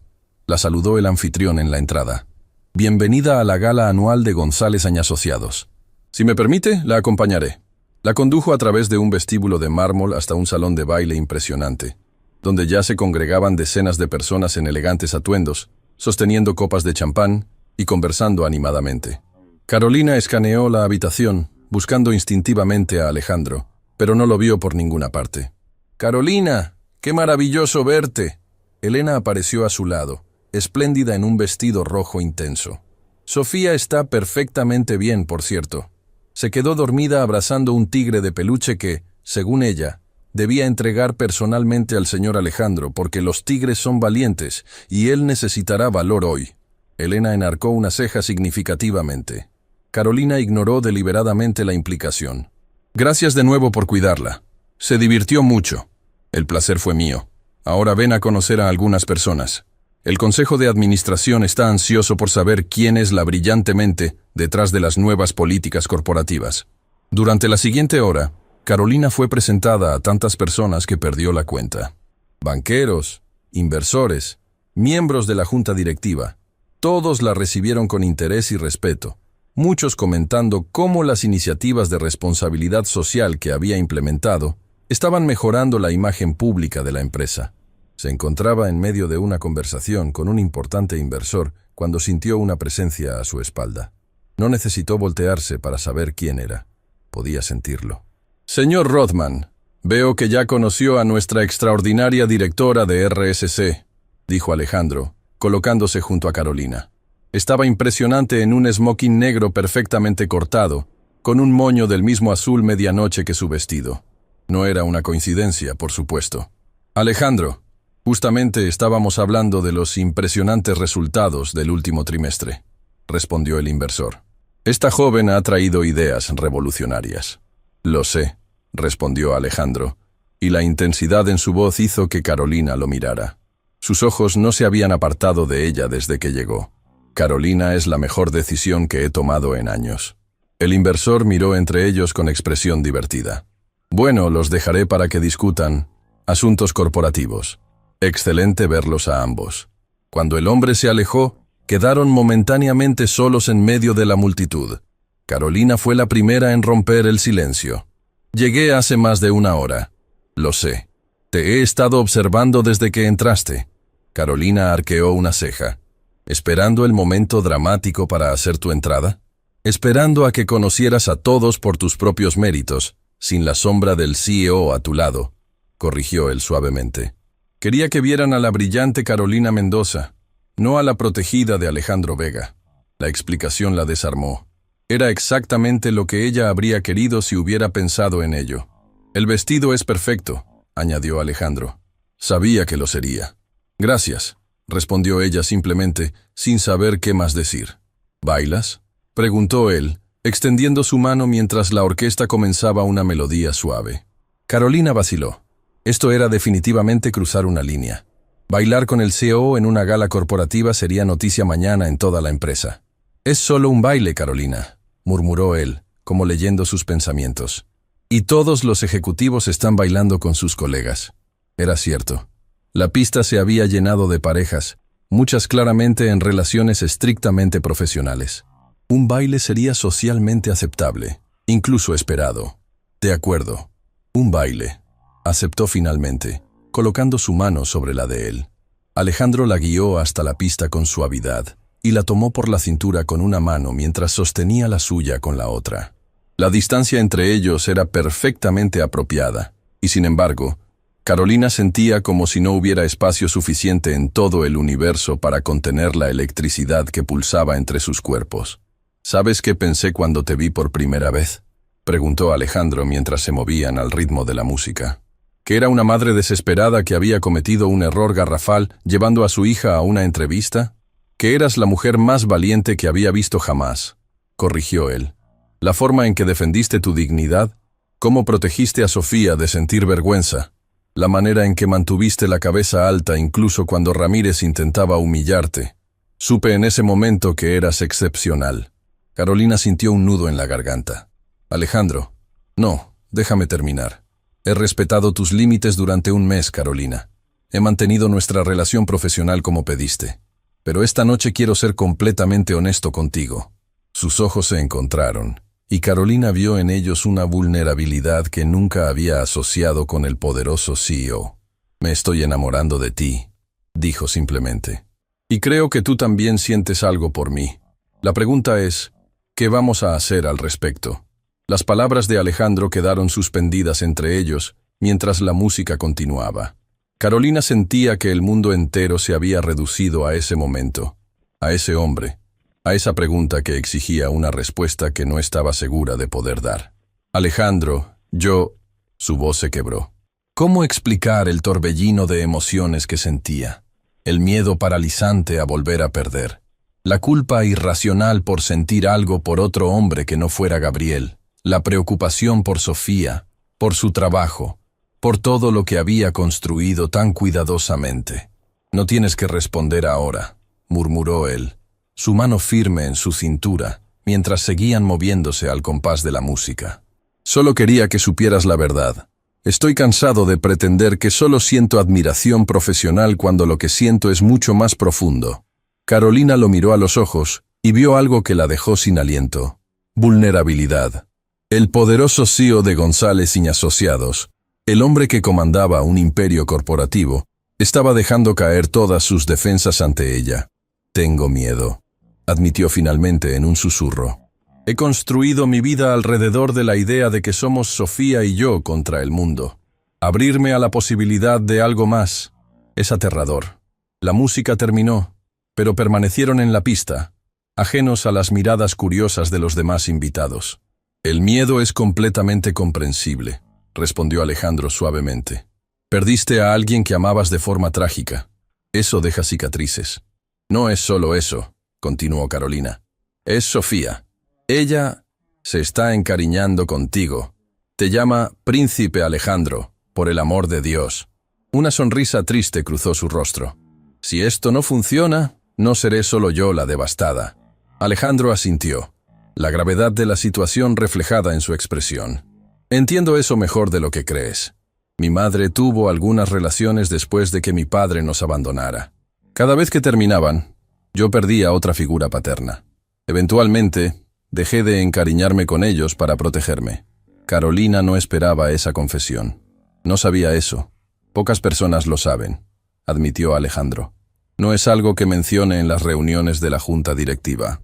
la saludó el anfitrión en la entrada. «Bienvenida a la gala anual de González & Asociados. Si me permite, la acompañaré». La condujo a través de un vestíbulo de mármol hasta un salón de baile impresionante, donde ya se congregaban decenas de personas en elegantes atuendos, sosteniendo copas de champán y conversando animadamente. Carolina escaneó la habitación, buscando instintivamente a Alejandro, pero no lo vio por ninguna parte. «Carolina, qué maravilloso verte». Elena apareció a su lado, espléndida en un vestido rojo intenso. Sofía está perfectamente bien, por cierto. Se quedó dormida abrazando un tigre de peluche que, según ella, debía entregar personalmente al señor Alejandro porque los tigres son valientes y él necesitará valor hoy. Elena enarcó una ceja significativamente. Carolina ignoró deliberadamente la implicación. «Gracias de nuevo por cuidarla. Se divirtió mucho. El placer fue mío. Ahora ven a conocer a algunas personas. El Consejo de Administración está ansioso por saber quién es la brillante mente detrás de las nuevas políticas corporativas». Durante la siguiente hora, Carolina fue presentada a tantas personas que perdió la cuenta. Banqueros, inversores, miembros de la junta directiva. Todos la recibieron con interés y respeto, muchos comentando cómo las iniciativas de responsabilidad social que había implementado estaban mejorando la imagen pública de la empresa. Se encontraba en medio de una conversación con un importante inversor cuando sintió una presencia a su espalda. No necesitó voltearse para saber quién era. Podía sentirlo. «Señor Rothman, veo que ya conoció a nuestra extraordinaria directora de RSC», dijo Alejandro, colocándose junto a Carolina. Estaba impresionante en un smoking negro perfectamente cortado, con un moño del mismo azul medianoche que su vestido. No era una coincidencia, por supuesto. «Alejandro, justamente estábamos hablando de los impresionantes resultados del último trimestre», respondió el inversor. «Esta joven ha traído ideas revolucionarias». «Lo sé», respondió Alejandro, y la intensidad en su voz hizo que Carolina lo mirara. Sus ojos no se habían apartado de ella desde que llegó. «Carolina es la mejor decisión que he tomado en años». El inversor miró entre ellos con expresión divertida. «Bueno, los dejaré para que discutan asuntos corporativos. Excelente verlos a ambos». Cuando el hombre se alejó, quedaron momentáneamente solos en medio de la multitud. Carolina fue la primera en romper el silencio. «Llegué hace más de una hora». «Lo sé. Te he estado observando desde que entraste». Carolina arqueó una ceja. «¿Esperando el momento dramático para hacer tu entrada? Esperando a que conocieras a todos por tus propios méritos, sin la sombra del CEO a tu lado», corrigió él suavemente. «Quería que vieran a la brillante Carolina Mendoza, no a la protegida de Alejandro Vega». La explicación la desarmó. Era exactamente lo que ella habría querido si hubiera pensado en ello. «El vestido es perfecto», añadió Alejandro. «Sabía que lo sería». «Gracias», respondió ella simplemente, sin saber qué más decir. «¿Bailas?», preguntó él, extendiendo su mano mientras la orquesta comenzaba una melodía suave. Carolina vaciló. Esto era definitivamente cruzar una línea. Bailar con el CEO en una gala corporativa sería noticia mañana en toda la empresa. «Es solo un baile, Carolina», murmuró él, como leyendo sus pensamientos. «Y todos los ejecutivos están bailando con sus colegas». Era cierto. La pista se había llenado de parejas, muchas claramente en relaciones estrictamente profesionales. Un baile sería socialmente aceptable, incluso esperado. «De acuerdo. Un baile», aceptó finalmente, colocando su mano sobre la de él. Alejandro la guió hasta la pista con suavidad y la tomó por la cintura con una mano mientras sostenía la suya con la otra. La distancia entre ellos era perfectamente apropiada, y sin embargo, Carolina sentía como si no hubiera espacio suficiente en todo el universo para contener la electricidad que pulsaba entre sus cuerpos. «¿Sabes qué pensé cuando te vi por primera vez?», preguntó Alejandro mientras se movían al ritmo de la música. «Que era una madre desesperada que había cometido un error garrafal llevando a su hija a una entrevista? Que eras la mujer más valiente que había visto jamás», corrigió él. «La forma en que defendiste tu dignidad, cómo protegiste a Sofía de sentir vergüenza, la manera en que mantuviste la cabeza alta incluso cuando Ramírez intentaba humillarte. Supe en ese momento que eras excepcional. Carolina sintió un nudo en la garganta. Alejandro, no, déjame terminar. He respetado tus límites durante un mes, Carolina. He mantenido nuestra relación profesional como pediste. Pero esta noche quiero ser completamente honesto contigo. Sus ojos se encontraron, y Carolina vio en ellos una vulnerabilidad que nunca había asociado con el poderoso CEO. Me estoy enamorando de ti, dijo simplemente. Y creo que tú también sientes algo por mí. La pregunta es, ¿qué vamos a hacer al respecto? Las palabras de Alejandro quedaron suspendidas entre ellos, mientras la música continuaba. Carolina sentía que el mundo entero se había reducido a ese momento, a ese hombre, a esa pregunta que exigía una respuesta que no estaba segura de poder dar. Alejandro, su voz se quebró. ¿Cómo explicar el torbellino de emociones que sentía? El miedo paralizante a volver a perder. La culpa irracional por sentir algo por otro hombre que no fuera Gabriel. La preocupación por Sofía, por su trabajo, por todo lo que había construido tan cuidadosamente. No tienes que responder ahora, murmuró él, su mano firme en su cintura, mientras seguían moviéndose al compás de la música. Solo quería que supieras la verdad. Estoy cansado de pretender que solo siento admiración profesional cuando lo que siento es mucho más profundo. Carolina lo miró a los ojos y vio algo que la dejó sin aliento. Vulnerabilidad. El poderoso CEO de González y Asociados, el hombre que comandaba un imperio corporativo, estaba dejando caer todas sus defensas ante ella. Tengo miedo, admitió finalmente en un susurro. He construido mi vida alrededor de la idea de que somos Sofía y yo contra el mundo. Abrirme a la posibilidad de algo más es aterrador. La música terminó, pero permanecieron en la pista, ajenos a las miradas curiosas de los demás invitados. El miedo es completamente comprensible, respondió Alejandro suavemente. Perdiste a alguien que amabas de forma trágica. Eso deja cicatrices. No es solo eso, continuó Carolina. Es Sofía. Ella se está encariñando contigo. Te llama Príncipe Alejandro, por el amor de Dios. Una sonrisa triste cruzó su rostro. Si esto no funciona, no seré solo yo la devastada. Alejandro asintió, la gravedad de la situación reflejada en su expresión. Entiendo eso mejor de lo que crees. Mi madre tuvo algunas relaciones después de que mi padre nos abandonara. Cada vez que terminaban, yo perdía otra figura paterna. Eventualmente, dejé de encariñarme con ellos para protegerme. Carolina no esperaba esa confesión. No sabía eso. Pocas personas lo saben, admitió Alejandro. No es algo que mencione en las reuniones de la junta directiva.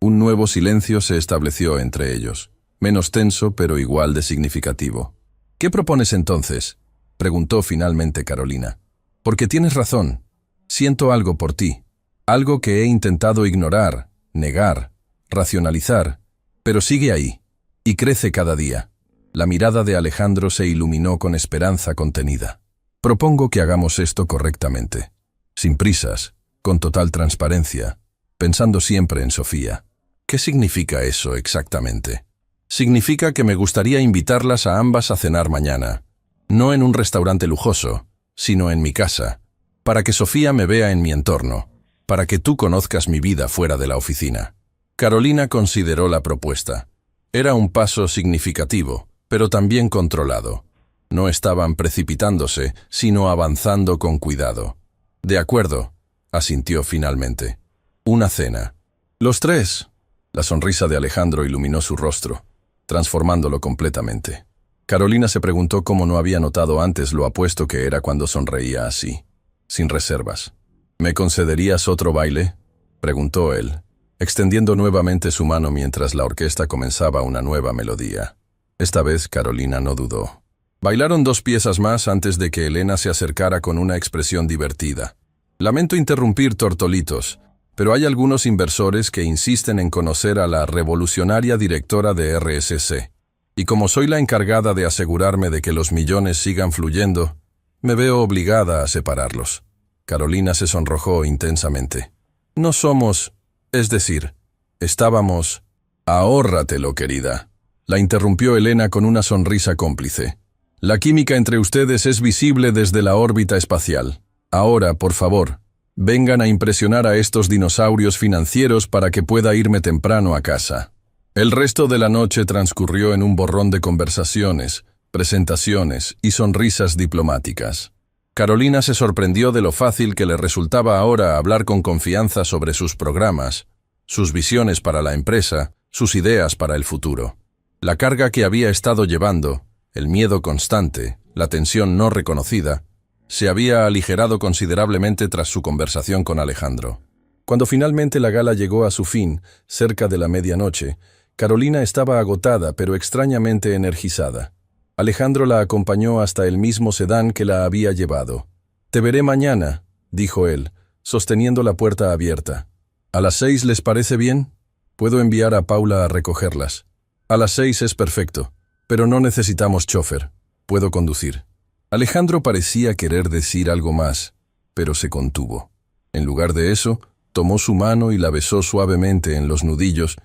Un nuevo silencio se estableció entre ellos, menos tenso pero igual de significativo. ¿Qué propones entonces?, preguntó finalmente Carolina. Porque tienes razón. Siento algo por ti. Algo que he intentado ignorar, negar, racionalizar, pero sigue ahí, y crece cada día. La mirada de Alejandro se iluminó con esperanza contenida. Propongo que hagamos esto correctamente, sin prisas, con total transparencia, pensando siempre en Sofía. ¿Qué significa eso exactamente? Significa que me gustaría invitarlas a ambas a cenar mañana, no en un restaurante lujoso, sino en mi casa, para que Sofía me vea en mi entorno, para que tú conozcas mi vida fuera de la oficina. Carolina consideró la propuesta. Era un paso significativo, pero también controlado. No estaban precipitándose, sino avanzando con cuidado. De acuerdo, asintió finalmente. Una cena. Los tres. La sonrisa de Alejandro iluminó su rostro, transformándolo completamente. Carolina se preguntó cómo no había notado antes lo apuesto que era cuando sonreía así, sin reservas. ¿Me concederías otro baile?, preguntó él, extendiendo nuevamente su mano mientras la orquesta comenzaba una nueva melodía. Esta vez Carolina no dudó. Bailaron 2 piezas más antes de que Elena se acercara con una expresión divertida. Lamento interrumpir, Tortolitos, pero hay algunos inversores que insisten en conocer a la revolucionaria directora de RSC. Y como soy la encargada de asegurarme de que los millones sigan fluyendo, me veo obligada a separarlos. Carolina se sonrojó intensamente. No somos... Es decir, estábamos... Ahórratelo, querida. La interrumpió Elena con una sonrisa cómplice. La química entre ustedes es visible desde la órbita espacial. Ahora, por favor, Vengan a impresionar a estos dinosaurios financieros para que pueda irme temprano a casa. El resto de la noche transcurrió en un borrón de conversaciones, presentaciones y sonrisas diplomáticas. Carolina se sorprendió de lo fácil que le resultaba ahora hablar con confianza sobre sus programas, sus visiones para la empresa, sus ideas para el futuro. La carga que había estado llevando, el miedo constante, la tensión no reconocida, se había aligerado considerablemente tras su conversación con Alejandro. Cuando finalmente la gala llegó a su fin, cerca de la medianoche, Carolina estaba agotada pero extrañamente energizada. Alejandro la acompañó hasta el mismo sedán que la había llevado. «Te veré mañana», dijo él, sosteniendo la puerta abierta. «¿A las 6 les parece bien? Puedo enviar a Paula a recogerlas». «A las 6 es perfecto, pero no necesitamos chofer. Puedo conducir». Alejandro parecía querer decir algo más, pero se contuvo. En lugar de eso, tomó su mano y la besó suavemente en los nudillos,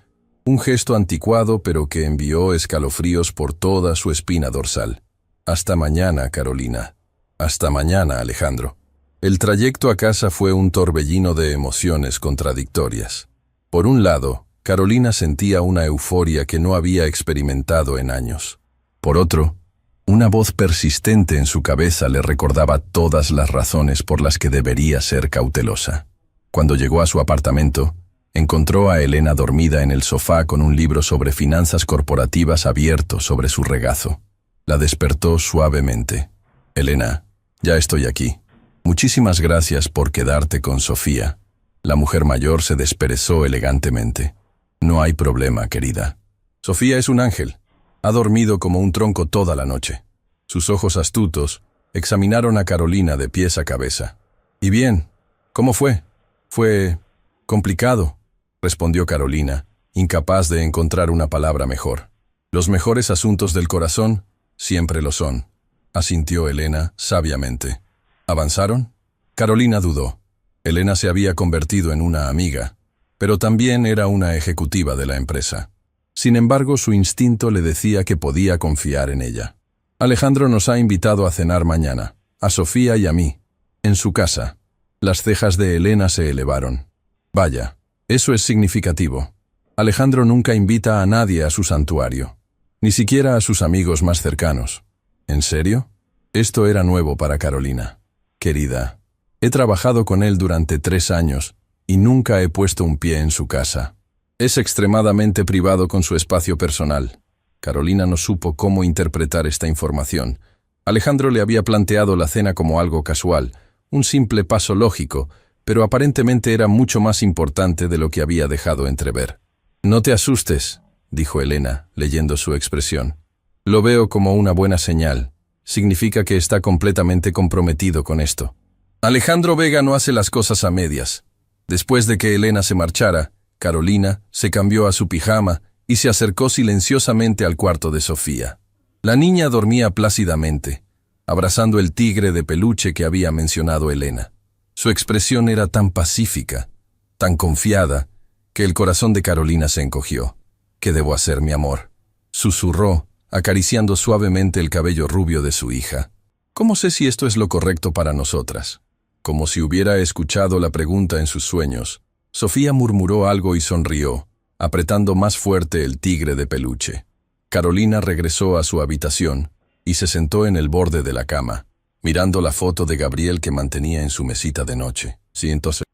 un gesto anticuado pero que envió escalofríos por toda su espina dorsal. «Hasta mañana, Carolina». «Hasta mañana, Alejandro». El trayecto a casa fue un torbellino de emociones contradictorias. Por un lado, Carolina sentía una euforia que no había experimentado en años. Por otro, una voz persistente en su cabeza le recordaba todas las razones por las que debería ser cautelosa. Cuando llegó a su apartamento, encontró a Elena dormida en el sofá con un libro sobre finanzas corporativas abierto sobre su regazo. La despertó suavemente. «Elena, ya estoy aquí. Muchísimas gracias por quedarte con Sofía». La mujer mayor se desperezó elegantemente. «No hay problema, querida. Sofía es un ángel. Ha dormido como un tronco toda la noche». Sus ojos astutos examinaron a Carolina de pies a cabeza. «¿Y bien? ¿Cómo fue?» «Fue complicado», respondió Carolina, incapaz de encontrar una palabra mejor. «Los mejores asuntos del corazón siempre lo son», asintió Elena sabiamente. ¿Avanzaron? Carolina dudó. Elena se había convertido en una amiga, pero también era una ejecutiva de la empresa. Sin embargo, su instinto le decía que podía confiar en ella. «Alejandro nos ha invitado a cenar mañana, a Sofía y a mí, en su casa». Las cejas de Elena se elevaron. «Vaya, eso es significativo. Alejandro nunca invita a nadie a su santuario, ni siquiera a sus amigos más cercanos». «¿En serio?» Esto era nuevo para Carolina. «Querida, he trabajado con él durante 3 años y nunca he puesto un pie en su casa. Es extremadamente privado con su espacio personal». Carolina no supo cómo interpretar esta información. Alejandro le había planteado la cena como algo casual, un simple paso lógico, pero aparentemente era mucho más importante de lo que había dejado entrever. «No te asustes», dijo Elena, leyendo su expresión. «Lo veo como una buena señal. Significa que está completamente comprometido con esto». Alejandro Vega no hace las cosas a medias. Después de que Elena se marchara, Carolina se cambió a su pijama y se acercó silenciosamente al cuarto de Sofía. La niña dormía plácidamente, abrazando el tigre de peluche que había mencionado Elena. Su expresión era tan pacífica, tan confiada, que el corazón de Carolina se encogió. «¿Qué debo hacer, mi amor?», susurró, acariciando suavemente el cabello rubio de su hija. «¿Cómo sé si esto es lo correcto para nosotras?». Como si hubiera escuchado la pregunta en sus sueños, Sofía murmuró algo y sonrió, apretando más fuerte el tigre de peluche. Carolina regresó a su habitación y se sentó en el borde de la cama, mirando la foto de Gabriel que mantenía en su mesita de noche. Sí, entonces.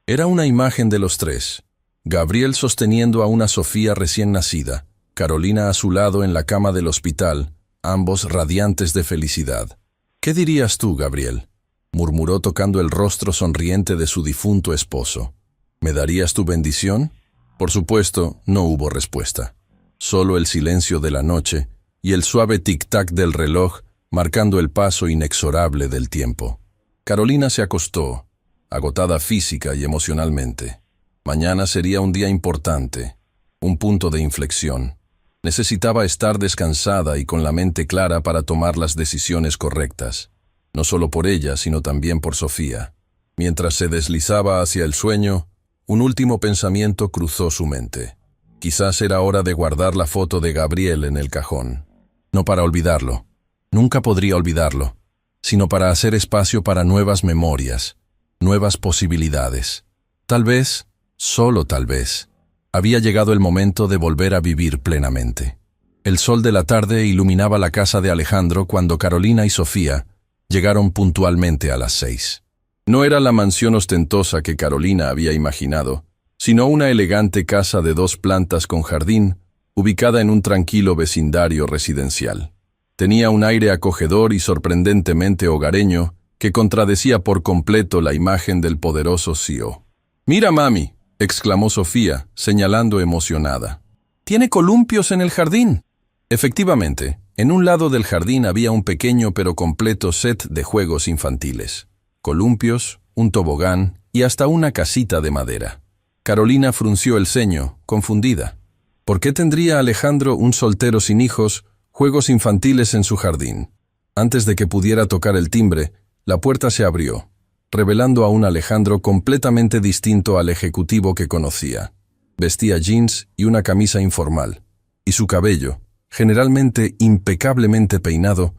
Era una imagen de los tres. Gabriel sosteniendo a una Sofía recién nacida, Carolina a su lado en la cama del hospital, ambos radiantes de felicidad. «¿Qué dirías tú, Gabriel?», murmuró tocando el rostro sonriente de su difunto esposo. «¿Me darías tu bendición?». Por supuesto, no hubo respuesta. Solo el silencio de la noche y el suave tic-tac del reloj marcando el paso inexorable del tiempo. Carolina se acostó, agotada física y emocionalmente. Mañana sería un día importante, un punto de inflexión. Necesitaba estar descansada y con la mente clara para tomar las decisiones correctas, no solo por ella, sino también por Sofía. Mientras se deslizaba hacia el sueño, un último pensamiento cruzó su mente. Quizás era hora de guardar la foto de Gabriel en el cajón. No para olvidarlo, nunca podría olvidarlo, sino para hacer espacio para nuevas memorias, nuevas posibilidades. Tal vez, solo tal vez, había llegado el momento de volver a vivir plenamente. El sol de la tarde iluminaba la casa de Alejandro cuando Carolina y Sofía llegaron puntualmente a las 6. No era la mansión ostentosa que Carolina había imaginado, sino una elegante casa de 2 plantas con jardín, ubicada en un tranquilo vecindario residencial. Tenía un aire acogedor y sorprendentemente hogareño que contradecía por completo la imagen del poderoso CEO. «Mira, mami», exclamó Sofía, señalando emocionada. «¿Tiene columpios en el jardín?» Efectivamente, en un lado del jardín había un pequeño pero completo set de juegos infantiles. Columpios, un tobogán y hasta una casita de madera. Carolina frunció el ceño, confundida. ¿Por qué tendría Alejandro, un soltero sin hijos, juegos infantiles en su jardín? Antes de que pudiera tocar el timbre, la puerta se abrió, revelando a un Alejandro completamente distinto al ejecutivo que conocía. Vestía jeans y una camisa informal, y su cabello, generalmente impecablemente peinado,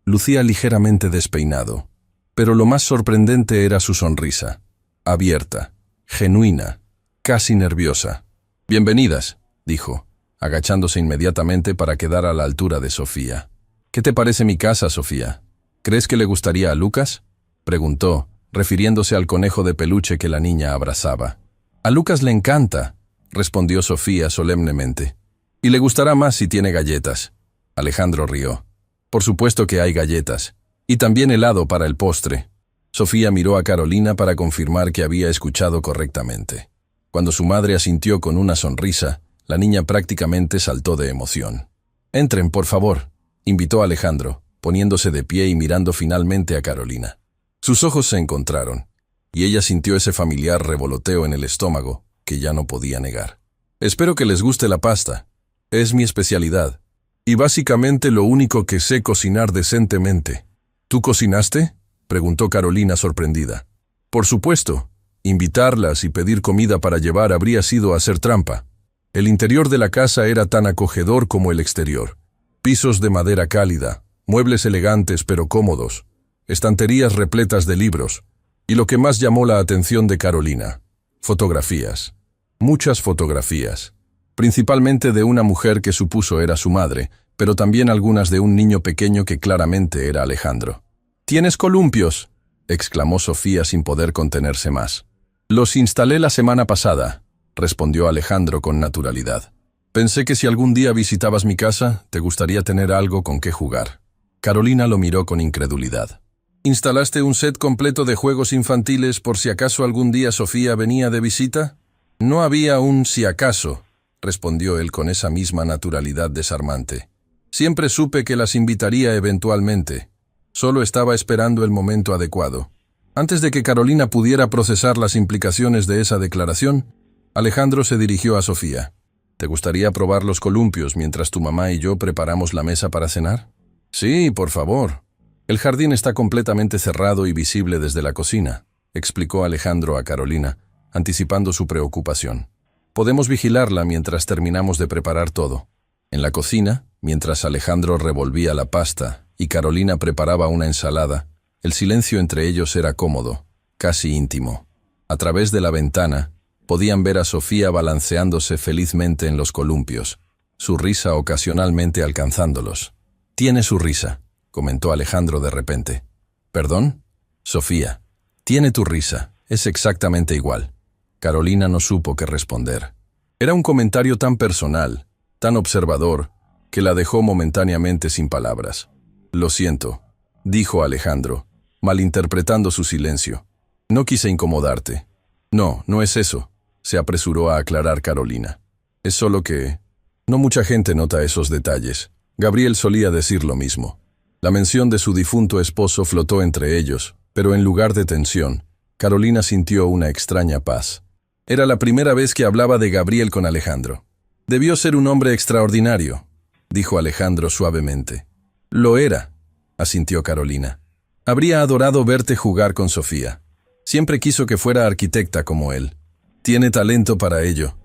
lucía ligeramente despeinado. Pero lo más sorprendente era su sonrisa, abierta, genuina, casi nerviosa. «Bienvenidas», dijo, agachándose inmediatamente para quedar a la altura de Sofía. «¿Qué te parece mi casa, Sofía? ¿Crees que le gustaría a Lucas?», preguntó, refiriéndose al conejo de peluche que la niña abrazaba. «A Lucas le encanta», respondió Sofía solemnemente. «Y le gustará más si tiene galletas». Alejandro rió. «Por supuesto que hay galletas. Y también helado para el postre». Sofía miró a Carolina para confirmar que había escuchado correctamente. Cuando su madre asintió con una sonrisa, la niña prácticamente saltó de emoción. «Entren, por favor», invitó Alejandro, poniéndose de pie y mirando finalmente a Carolina. Sus ojos se encontraron, y ella sintió ese familiar revoloteo en el estómago que ya no podía negar. «Espero que les guste la pasta. Es mi especialidad. Y básicamente lo único que sé cocinar decentemente». «¿Tú cocinaste?», preguntó Carolina sorprendida. «Por supuesto. Invitarlas y pedir comida para llevar habría sido hacer trampa. El interior de la casa era tan acogedor como el exterior. Pisos de madera cálida, muebles elegantes pero cómodos, estanterías repletas de libros, y lo que más llamó la atención de Carolina, fotografías. Muchas fotografías, principalmente de una mujer que supuso era su madre, pero también algunas de un niño pequeño que claramente era Alejandro. «¿Tienes columpios?», exclamó Sofía sin poder contenerse más. «Los instalé la semana pasada», respondió Alejandro con naturalidad. «Pensé que si algún día visitabas mi casa, te gustaría tener algo con qué jugar». Carolina lo miró con incredulidad. «¿Instalaste un set completo de juegos infantiles por si acaso algún día Sofía venía de visita?» «No había un si acaso», respondió él con esa misma naturalidad desarmante. «Siempre supe que las invitaría eventualmente. Solo estaba esperando el momento adecuado». Antes de que Carolina pudiera procesar las implicaciones de esa declaración, Alejandro se dirigió a Sofía. «¿Te gustaría probar los columpios mientras tu mamá y yo preparamos la mesa para cenar?» «Sí, por favor. El jardín está completamente cerrado y visible desde la cocina», explicó Alejandro a Carolina, anticipando su preocupación. «Podemos vigilarla mientras terminamos de preparar todo». En la cocina, mientras Alejandro revolvía la pasta y Carolina preparaba una ensalada, el silencio entre ellos era cómodo, casi íntimo. A través de la ventana, podían ver a Sofía balanceándose felizmente en los columpios, su risa ocasionalmente alcanzándolos. «Tiene su risa», comentó Alejandro de repente. «¿Perdón?» «Sofía, tiene tu risa, es exactamente igual». Carolina no supo qué responder. Era un comentario tan personal, tan observador, que la dejó momentáneamente sin palabras. «Lo siento», dijo Alejandro, malinterpretando su silencio. «No quise incomodarte». «No, no es eso», se apresuró a aclarar Carolina. «Es solo que no mucha gente nota esos detalles. Gabriel solía decir lo mismo». La mención de su difunto esposo flotó entre ellos, pero en lugar de tensión, Carolina sintió una extraña paz. Era la primera vez que hablaba de Gabriel con Alejandro. «Debió ser un hombre extraordinario», dijo Alejandro suavemente. «Lo era», asintió Carolina. «Habría adorado verte jugar con Sofía. Siempre quiso que fuera arquitecta como él. Tiene talento para ello»,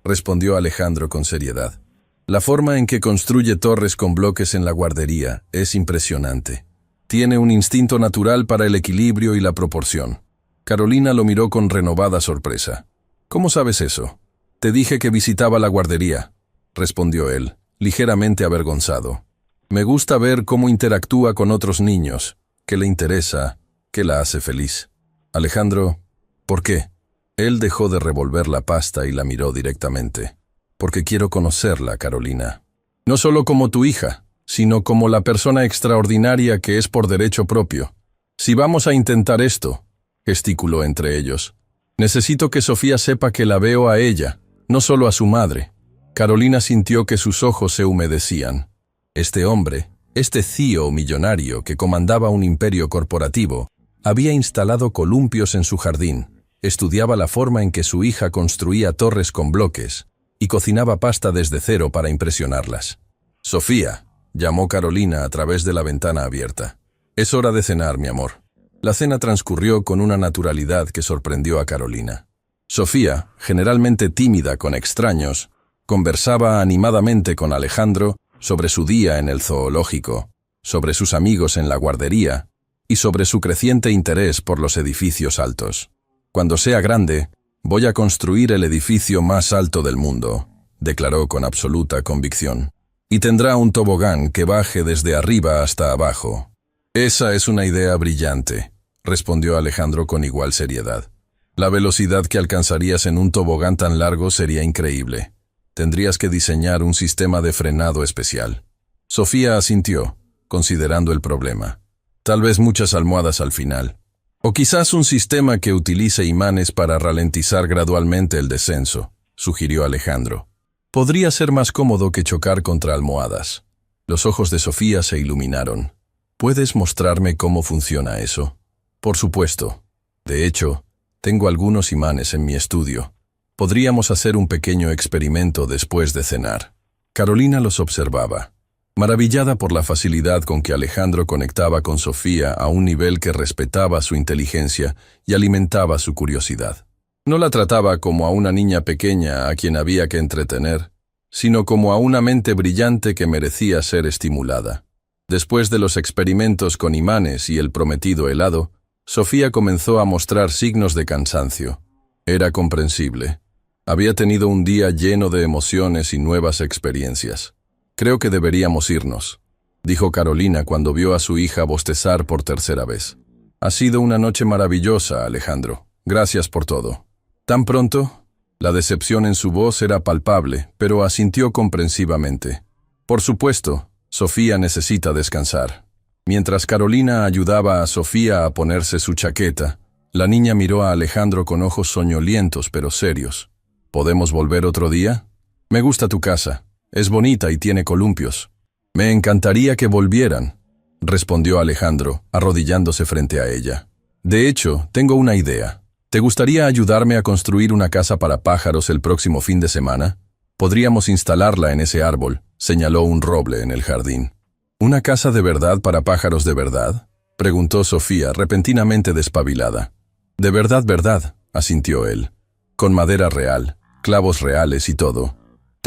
respondió Alejandro con seriedad. «La forma en que construye torres con bloques en la guardería es impresionante. Tiene un instinto natural para el equilibrio y la proporción». Carolina lo miró con renovada sorpresa. ¿Cómo sabes eso? Te dije que visitaba la guardería, respondió él, ligeramente avergonzado. Me gusta ver cómo interactúa con otros niños, qué le interesa, qué la hace feliz. Alejandro, ¿por qué? Él dejó de revolver la pasta y la miró directamente. Porque quiero conocerla, Carolina. No solo como tu hija, sino como la persona extraordinaria que es por derecho propio. Si vamos a intentar esto, gesticuló entre ellos, necesito que Sofía sepa que la veo a ella, no solo a su madre. Carolina sintió que sus ojos se humedecían. Este hombre, este CEO millonario que comandaba un imperio corporativo, había instalado columpios en su jardín, estudiaba la forma en que su hija construía torres con bloques y cocinaba pasta desde cero para impresionarlas. Sofía, llamó Carolina a través de la ventana abierta. Es hora de cenar, mi amor. La cena transcurrió con una naturalidad que sorprendió a Carolina. Sofía, generalmente tímida con extraños, conversaba animadamente con Alejandro sobre su día en el zoológico, sobre sus amigos en la guardería y sobre su creciente interés por los edificios altos. Cuando sea grande, voy a construir el edificio más alto del mundo, declaró con absoluta convicción. Y tendrá un tobogán que baje desde arriba hasta abajo. Esa es una idea brillante, respondió Alejandro con igual seriedad. La velocidad que alcanzarías en un tobogán tan largo sería increíble. Tendrías que diseñar un sistema de frenado especial. Sofía asintió, considerando el problema. Tal vez muchas almohadas al final. O quizás un sistema que utilice imanes para ralentizar gradualmente el descenso, sugirió Alejandro. Podría ser más cómodo que chocar contra almohadas. Los ojos de Sofía se iluminaron. ¿Puedes mostrarme cómo funciona eso? Por supuesto. De hecho, tengo algunos imanes en mi estudio. Podríamos hacer un pequeño experimento después de cenar. Carolina los observaba, maravillada por la facilidad con que Alejandro conectaba con Sofía a un nivel que respetaba su inteligencia y alimentaba su curiosidad. No la trataba como a una niña pequeña a quien había que entretener, sino como a una mente brillante que merecía ser estimulada. Después de los experimentos con imanes y el prometido helado, Sofía comenzó a mostrar signos de cansancio. Era comprensible. Había tenido un día lleno de emociones y nuevas experiencias. Creo que deberíamos irnos, dijo Carolina cuando vio a su hija bostezar por tercera vez. Ha sido una noche maravillosa, Alejandro. Gracias por todo. ¿Tan pronto? La decepción en su voz era palpable, pero asintió comprensivamente. Por supuesto, Sofía necesita descansar. Mientras Carolina ayudaba a Sofía a ponerse su chaqueta, la niña miró a Alejandro con ojos soñolientos pero serios. ¿Podemos volver otro día? Me gusta tu casa. Es bonita y tiene columpios. Me encantaría que volvieran, respondió Alejandro, arrodillándose frente a ella. De hecho, tengo una idea. ¿Te gustaría ayudarme a construir una casa para pájaros el próximo fin de semana? Podríamos instalarla en ese árbol, señaló un roble en el jardín. ¿Una casa de verdad para pájaros de verdad? Preguntó Sofía, repentinamente despabilada. De verdad, verdad, asintió él. Con madera real, clavos reales y todo.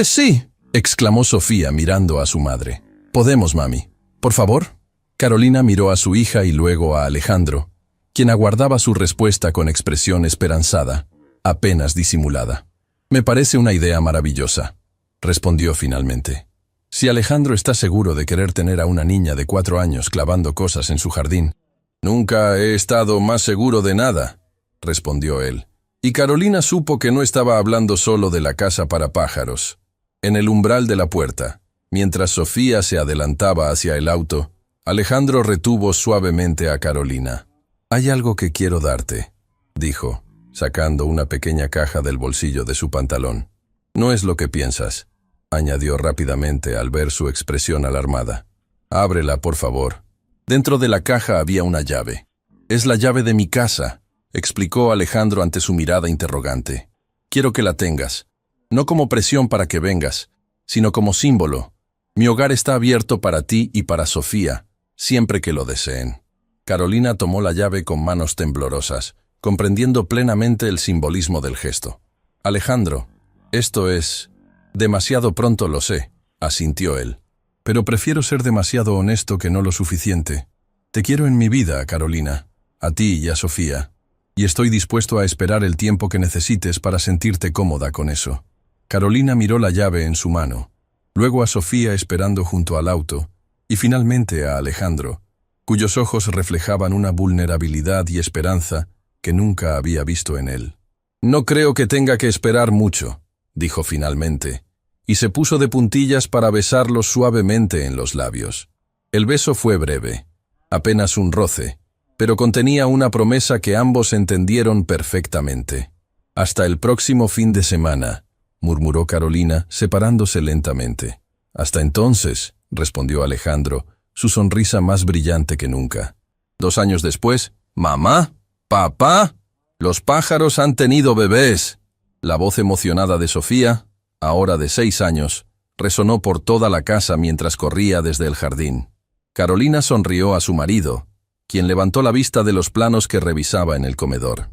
Sí, exclamó Sofía mirando a su madre. Podemos, mami. ¿Por favor? Carolina miró a su hija y luego a Alejandro, quien aguardaba su respuesta con expresión esperanzada, apenas disimulada. Me parece una idea maravillosa, respondió finalmente. Si Alejandro está seguro de querer tener a una niña de 4 años clavando cosas en su jardín. Nunca he estado más seguro de nada, respondió él. Y Carolina supo que no estaba hablando solo de la casa para pájaros. En el umbral de la puerta, mientras Sofía se adelantaba hacia el auto, Alejandro retuvo suavemente a Carolina. «Hay algo que quiero darte», dijo, sacando una pequeña caja del bolsillo de su pantalón. «No es lo que piensas», añadió rápidamente al ver su expresión alarmada. «Ábrela, por favor». Dentro de la caja había una llave. «Es la llave de mi casa», explicó Alejandro ante su mirada interrogante. «Quiero que la tengas, no como presión para que vengas, sino como símbolo. Mi hogar está abierto para ti y para Sofía, siempre que lo deseen». Carolina tomó la llave con manos temblorosas, comprendiendo plenamente el simbolismo del gesto. «Alejandro, esto es... demasiado pronto, lo sé», asintió él. «Pero prefiero ser demasiado honesto que no lo suficiente. Te quiero en mi vida, Carolina, a ti y a Sofía». y estoy dispuesto a esperar el tiempo que necesites para sentirte cómoda con eso. Carolina miró la llave en su mano, luego a Sofía esperando junto al auto, y finalmente a Alejandro, cuyos ojos reflejaban una vulnerabilidad y esperanza que nunca había visto en él. «No creo que tenga que esperar mucho», dijo finalmente, y se puso de puntillas para besarlo suavemente en los labios. El beso fue breve, apenas un roce, pero contenía una promesa que ambos entendieron perfectamente. «Hasta el próximo fin de semana», murmuró Carolina, separándose lentamente. «Hasta entonces», respondió Alejandro, su sonrisa más brillante que nunca. 2 años después, «Mamá, papá, los pájaros han tenido bebés». La voz emocionada de Sofía, ahora de 6 años, resonó por toda la casa mientras corría desde el jardín. Carolina sonrió a su marido, quien levantó la vista de los planos que revisaba en el comedor.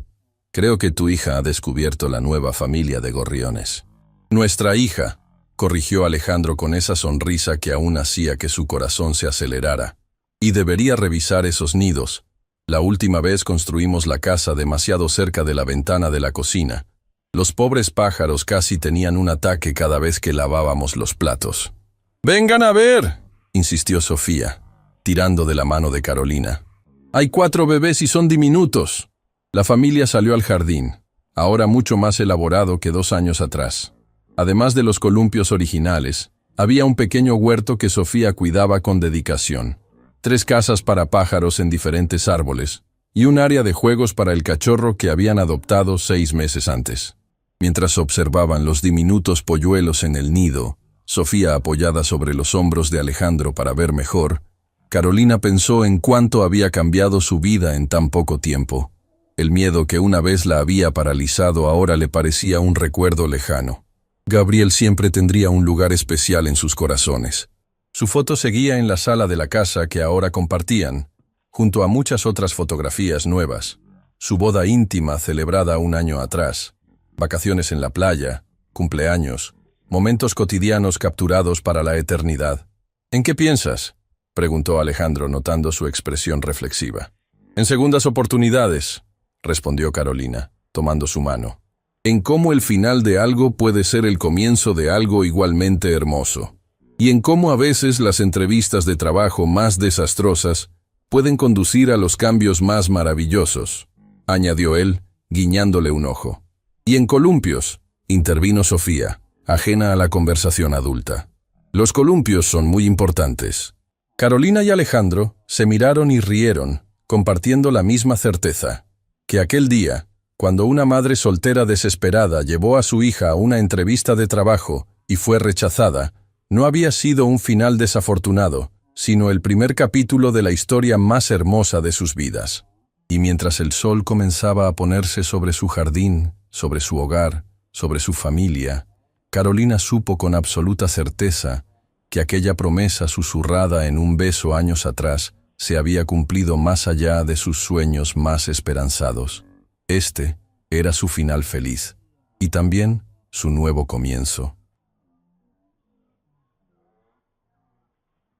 «Creo que tu hija ha descubierto la nueva familia de gorriones». «Nuestra hija», corrigió Alejandro con esa sonrisa que aún hacía que su corazón se acelerara. «Y debería revisar esos nidos. La última vez construimos la casa demasiado cerca de la ventana de la cocina. Los pobres pájaros casi tenían un ataque cada vez que lavábamos los platos». «¡Vengan a ver!», insistió Sofía, tirando de la mano de Carolina. «Hay 4 bebés y son diminutos». La familia salió al jardín, ahora mucho más elaborado que 2 años atrás. Además de los columpios originales, había un pequeño huerto que Sofía cuidaba con dedicación, 3 casas para pájaros en diferentes árboles, y un área de juegos para el cachorro que habían adoptado 6 meses antes. Mientras observaban los diminutos polluelos en el nido, Sofía apoyada sobre los hombros de Alejandro para ver mejor, Carolina pensó en cuánto había cambiado su vida en tan poco tiempo. El miedo que una vez la había paralizado ahora le parecía un recuerdo lejano. Gabriel siempre tendría un lugar especial en sus corazones. Su foto seguía en la sala de la casa que ahora compartían, junto a muchas otras fotografías nuevas. Su boda íntima celebrada 1 año atrás, vacaciones en la playa, cumpleaños, momentos cotidianos capturados para la eternidad. «¿En qué piensas?», preguntó Alejandro notando su expresión reflexiva. «En segundas oportunidades», respondió Carolina, tomando su mano. «En cómo el final de algo puede ser el comienzo de algo igualmente hermoso. Y en cómo a veces las entrevistas de trabajo más desastrosas pueden conducir a los cambios más maravillosos», añadió él, guiñándole un ojo. «Y en columpios», intervino Sofía, ajena a la conversación adulta. «Los columpios son muy importantes». Carolina y Alejandro se miraron y rieron, compartiendo la misma certeza, que aquel día, cuando una madre soltera desesperada llevó a su hija a una entrevista de trabajo y fue rechazada, no había sido un final desafortunado, sino el primer capítulo de la historia más hermosa de sus vidas. Y mientras el sol comenzaba a ponerse sobre su jardín, sobre su hogar, sobre su familia, Carolina supo con absoluta certeza que aquella promesa susurrada en un beso años atrás se había cumplido más allá de sus sueños más esperanzados. Este era su final feliz, y también su nuevo comienzo.